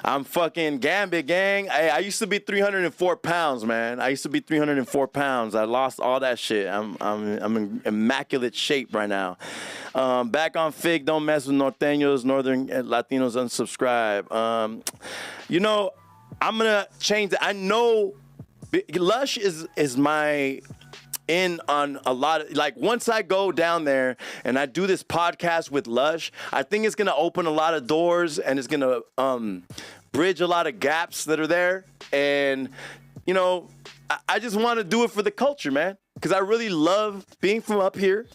I'm fucking Ghambit, gang. I used to be 304 pounds, man. I lost all that shit. I'm in immaculate shape right now. Back on Fig, don't mess with Norteños, Northern Latinos, unsubscribe. I'm going to change that. I know Lush is my in on a lot of, like, once I go down there and I do this podcast with Lush, I think it's going to open a lot of doors and it's going to bridge a lot of gaps that are there. And, I just want to do it for the culture, man, because I really love being from up here.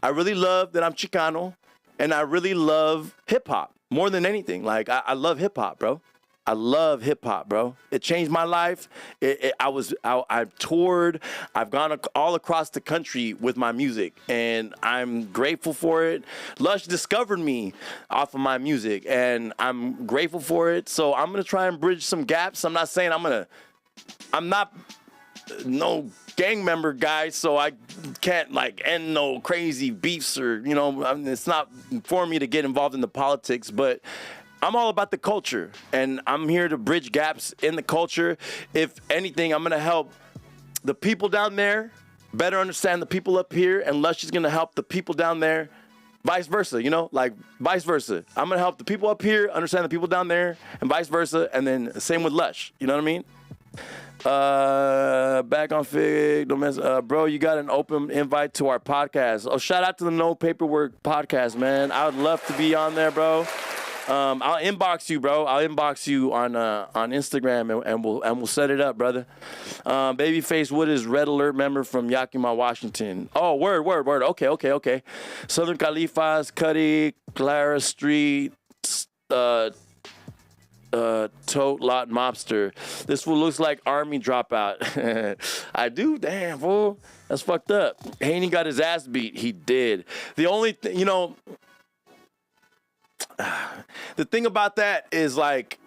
I really love that I'm Chicano, and I really love hip-hop more than anything. Like, I love hip-hop, bro. It changed my life. I've toured. I've gone all across the country with my music, and I'm grateful for it. Lush discovered me off of my music, and I'm grateful for it. So I'm gonna try and bridge some gaps. I'm not saying I'm not no gang member guy, so I can't end no crazy beefs or it's not for me to get involved in the politics, but I'm all about the culture, and I'm here to bridge gaps in the culture. If anything, I'm going to help the people down there better understand the people up here, and Lush is going to help the people down there, vice versa, vice versa. I'm going to help the people up here understand the people down there, and vice versa, and then same with Lush. You know what I mean? Back on Fig, don't mess. Bro, you got an open invite to our podcast. Oh, shout out to the No Paperwork podcast, man. I would love to be on there, bro. I'll inbox you, bro. I'll inbox you on Instagram, and we'll set it up, brother. Babyface Wood is Red Alert member from Yakima, Washington. Oh, word. Okay. Southern Califas, Cuddy, Clara Street, Tote Lot Mobster. This fool looks like Army dropout. I do? Damn, fool. That's fucked up. Haney got his ass beat. He did. The only thing, the thing about that is, like,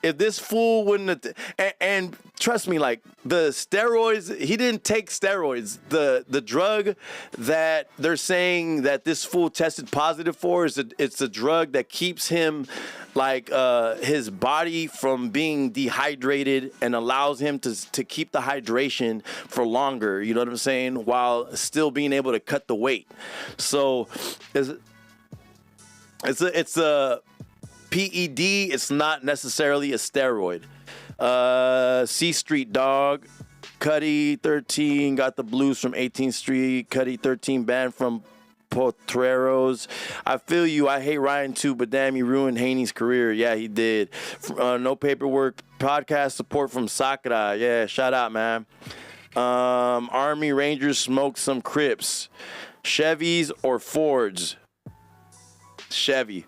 if this fool wouldn't have, and trust me, like, the steroids, he didn't take steroids. The drug that they're saying that this fool tested positive for it's a drug that keeps him, like, his body from being dehydrated and allows him to keep the hydration for longer, you know what I'm saying, while still being able to cut the weight. So it's a PED. It's not necessarily a steroid. C Street Dog. Cuddy 13 got the blues from 18th Street. Cuddy 13 banned from Potreros. I feel you. I hate Ryan too, but damn, he ruined Haney's career. Yeah, he did. No Paperwork podcast support from Sakura. Yeah, shout out, man. Army Rangers smoked some Crips. Chevys or Fords? Chevy.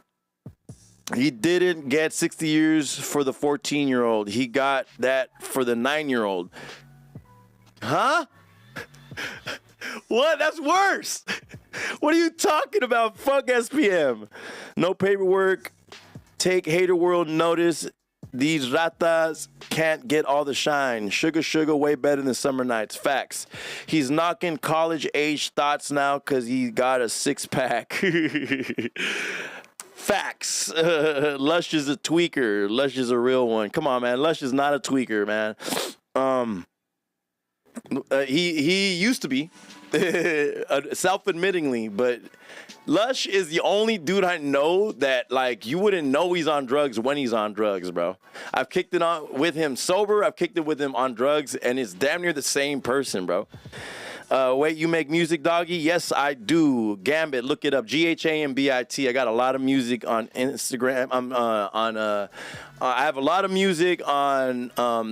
He didn't get 60 years for the 14-year-old. He got that for the 9-year-old. Huh? What? That's worse. What are you talking about? Fuck SPM. No Paperwork. Take Hater World notice. These ratas can't get all the shine. Sugar, way better than summer nights. Facts. He's knocking college-age thoughts now because he got a 6-pack. Facts. Lush is a tweaker. Lush is a real one. Come on, man. Lush is not a tweaker, man. He used to be, self-admittingly, but Lush is the only dude I know that, like, you wouldn't know he's on drugs when he's on drugs, bro. I've kicked it on with him sober. I've kicked it with him on drugs, and it's damn near the same person, bro. Wait, you make music, doggy? Yes, I do. Ghambit, look it up. Ghambit. I got a lot of music on Instagram. I have a lot of music on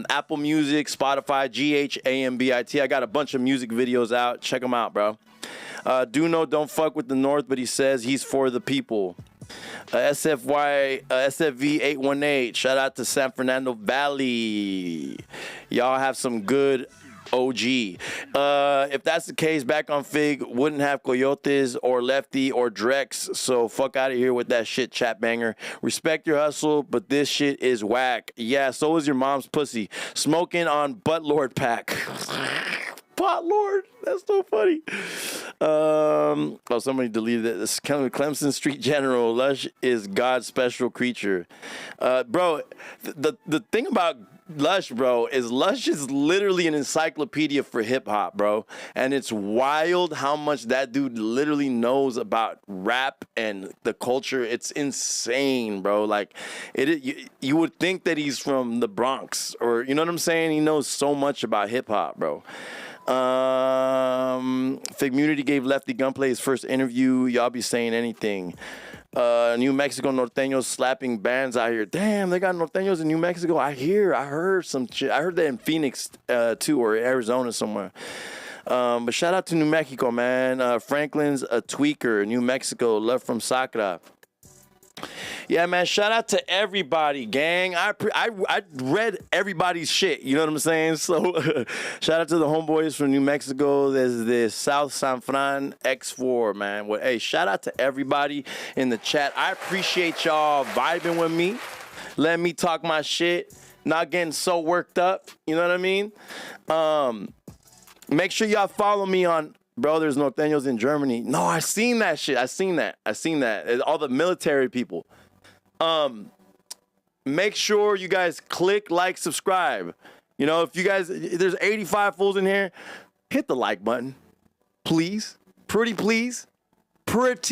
Apple Music, Spotify, Ghambit. I got a bunch of music videos out. Check them out, bro. Don't fuck with the North, but he says he's for the people. SFV818. Shout out to San Fernando Valley. Y'all have some good OG. If that's the case, back on Fig wouldn't have Coyotes or Lefty or Drex, so fuck out of here with that shit, chat banger. Respect your hustle, but this shit is whack. Yeah, so is your mom's pussy. Smoking on Butt Lord pack. Butt Lord, that's so funny. Somebody deleted it. This Clemson Street General. Lush is God's special creature. Bro, the thing about Lush, bro, is Lush is literally an encyclopedia for hip hop, bro. And it's wild how much that dude literally knows about rap and the culture. It's insane, bro. Like, you would think that he's from the Bronx, or you know what I'm saying? He knows so much about hip hop, bro. Figmunity gave Lefty Gunplay his first interview. Y'all be saying anything. New Mexico norteños slapping bands out here. Damn, they got norteños in New Mexico. I heard some shit. I heard that in Phoenix too, or Arizona somewhere. But shout out to New Mexico, man. Franklin's a tweaker. New Mexico, love from Sakra. Yeah, man, shout out to everybody, gang. I read everybody's shit, you know what I'm saying? So shout out to the homeboys from New Mexico. There's this South San Fran X4, man. Well, hey, shout out to everybody in the chat. I appreciate y'all vibing with me. Let me talk my shit. Not getting so worked up, you know what I mean? Make sure y'all follow me on Brothers Norteños in Germany. No, I seen that shit. I seen that. All the military people. Make sure you guys click, like, subscribe. You know, if you guys, there's 85 fools in here, hit the like button. Please. Pretty please. Hit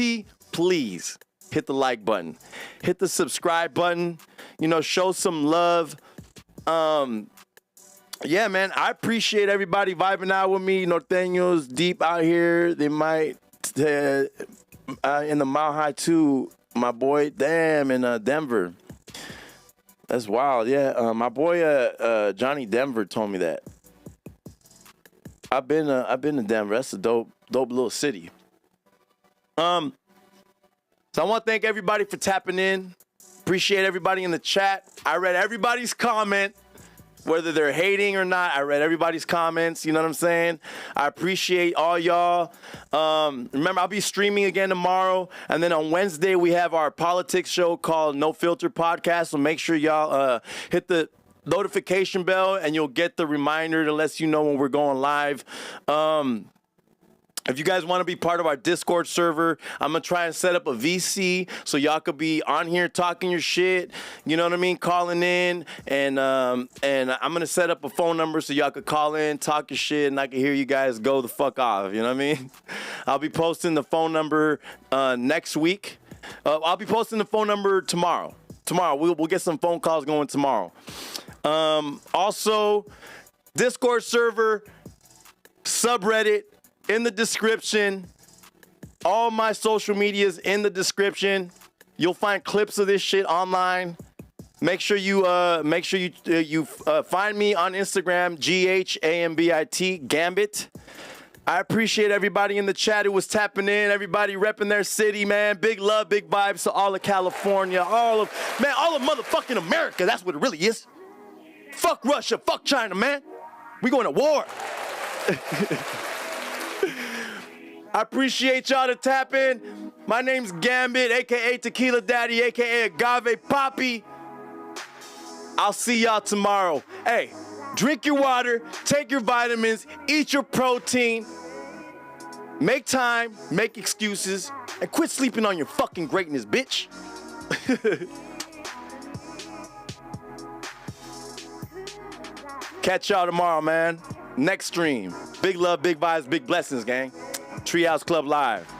the like button. Hit the subscribe button. You know, show some love. Yeah, man, I appreciate everybody vibing out with me. Norteños deep out here. They might, in the Mile High 2, my boy, damn, in Denver. That's wild, yeah. My boy, Johnny Denver told me that. I've been to Denver. That's a dope little city. So I want to thank everybody for tapping in. Appreciate everybody in the chat. I read everybody's comment. Whether they're hating or not, I read everybody's comments. You know what I'm saying? I appreciate all y'all. Remember, I'll be streaming again tomorrow. And then on Wednesday, we have our politics show called No Filter Podcast. So make sure y'all hit the notification bell and you'll get the reminder to let you know when we're going live. If you guys want to be part of our Discord server, I'm going to try and set up a VC so y'all could be on here talking your shit, you know what I mean, calling in, and I'm going to set up a phone number so y'all could call in, talk your shit, and I can hear you guys go the fuck off, you know what I mean? I'll be posting the phone number next week. I'll be posting the phone number tomorrow. We'll get some phone calls going tomorrow. Also, Discord server, subreddit, in the description. All my social medias in the description. You'll find clips of this shit online. Make sure you find me on Instagram, Ghambit. I appreciate everybody in the chat who was tapping in, everybody repping their city, man. Big love, big vibes to all of California, all of motherfucking America. That's what it really is. Fuck Russia, fuck China, man. We going to war. I appreciate y'all to tap in. My name's Ghambit, a.k.a. Tequila Daddy, a.k.a. Agave Poppy. I'll see y'all tomorrow. Hey, drink your water, take your vitamins, eat your protein, make time, make excuses, and quit sleeping on your fucking greatness, bitch. Catch y'all tomorrow, man. Next stream. Big love, big vibes, big blessings, gang. Treehouse Club Live.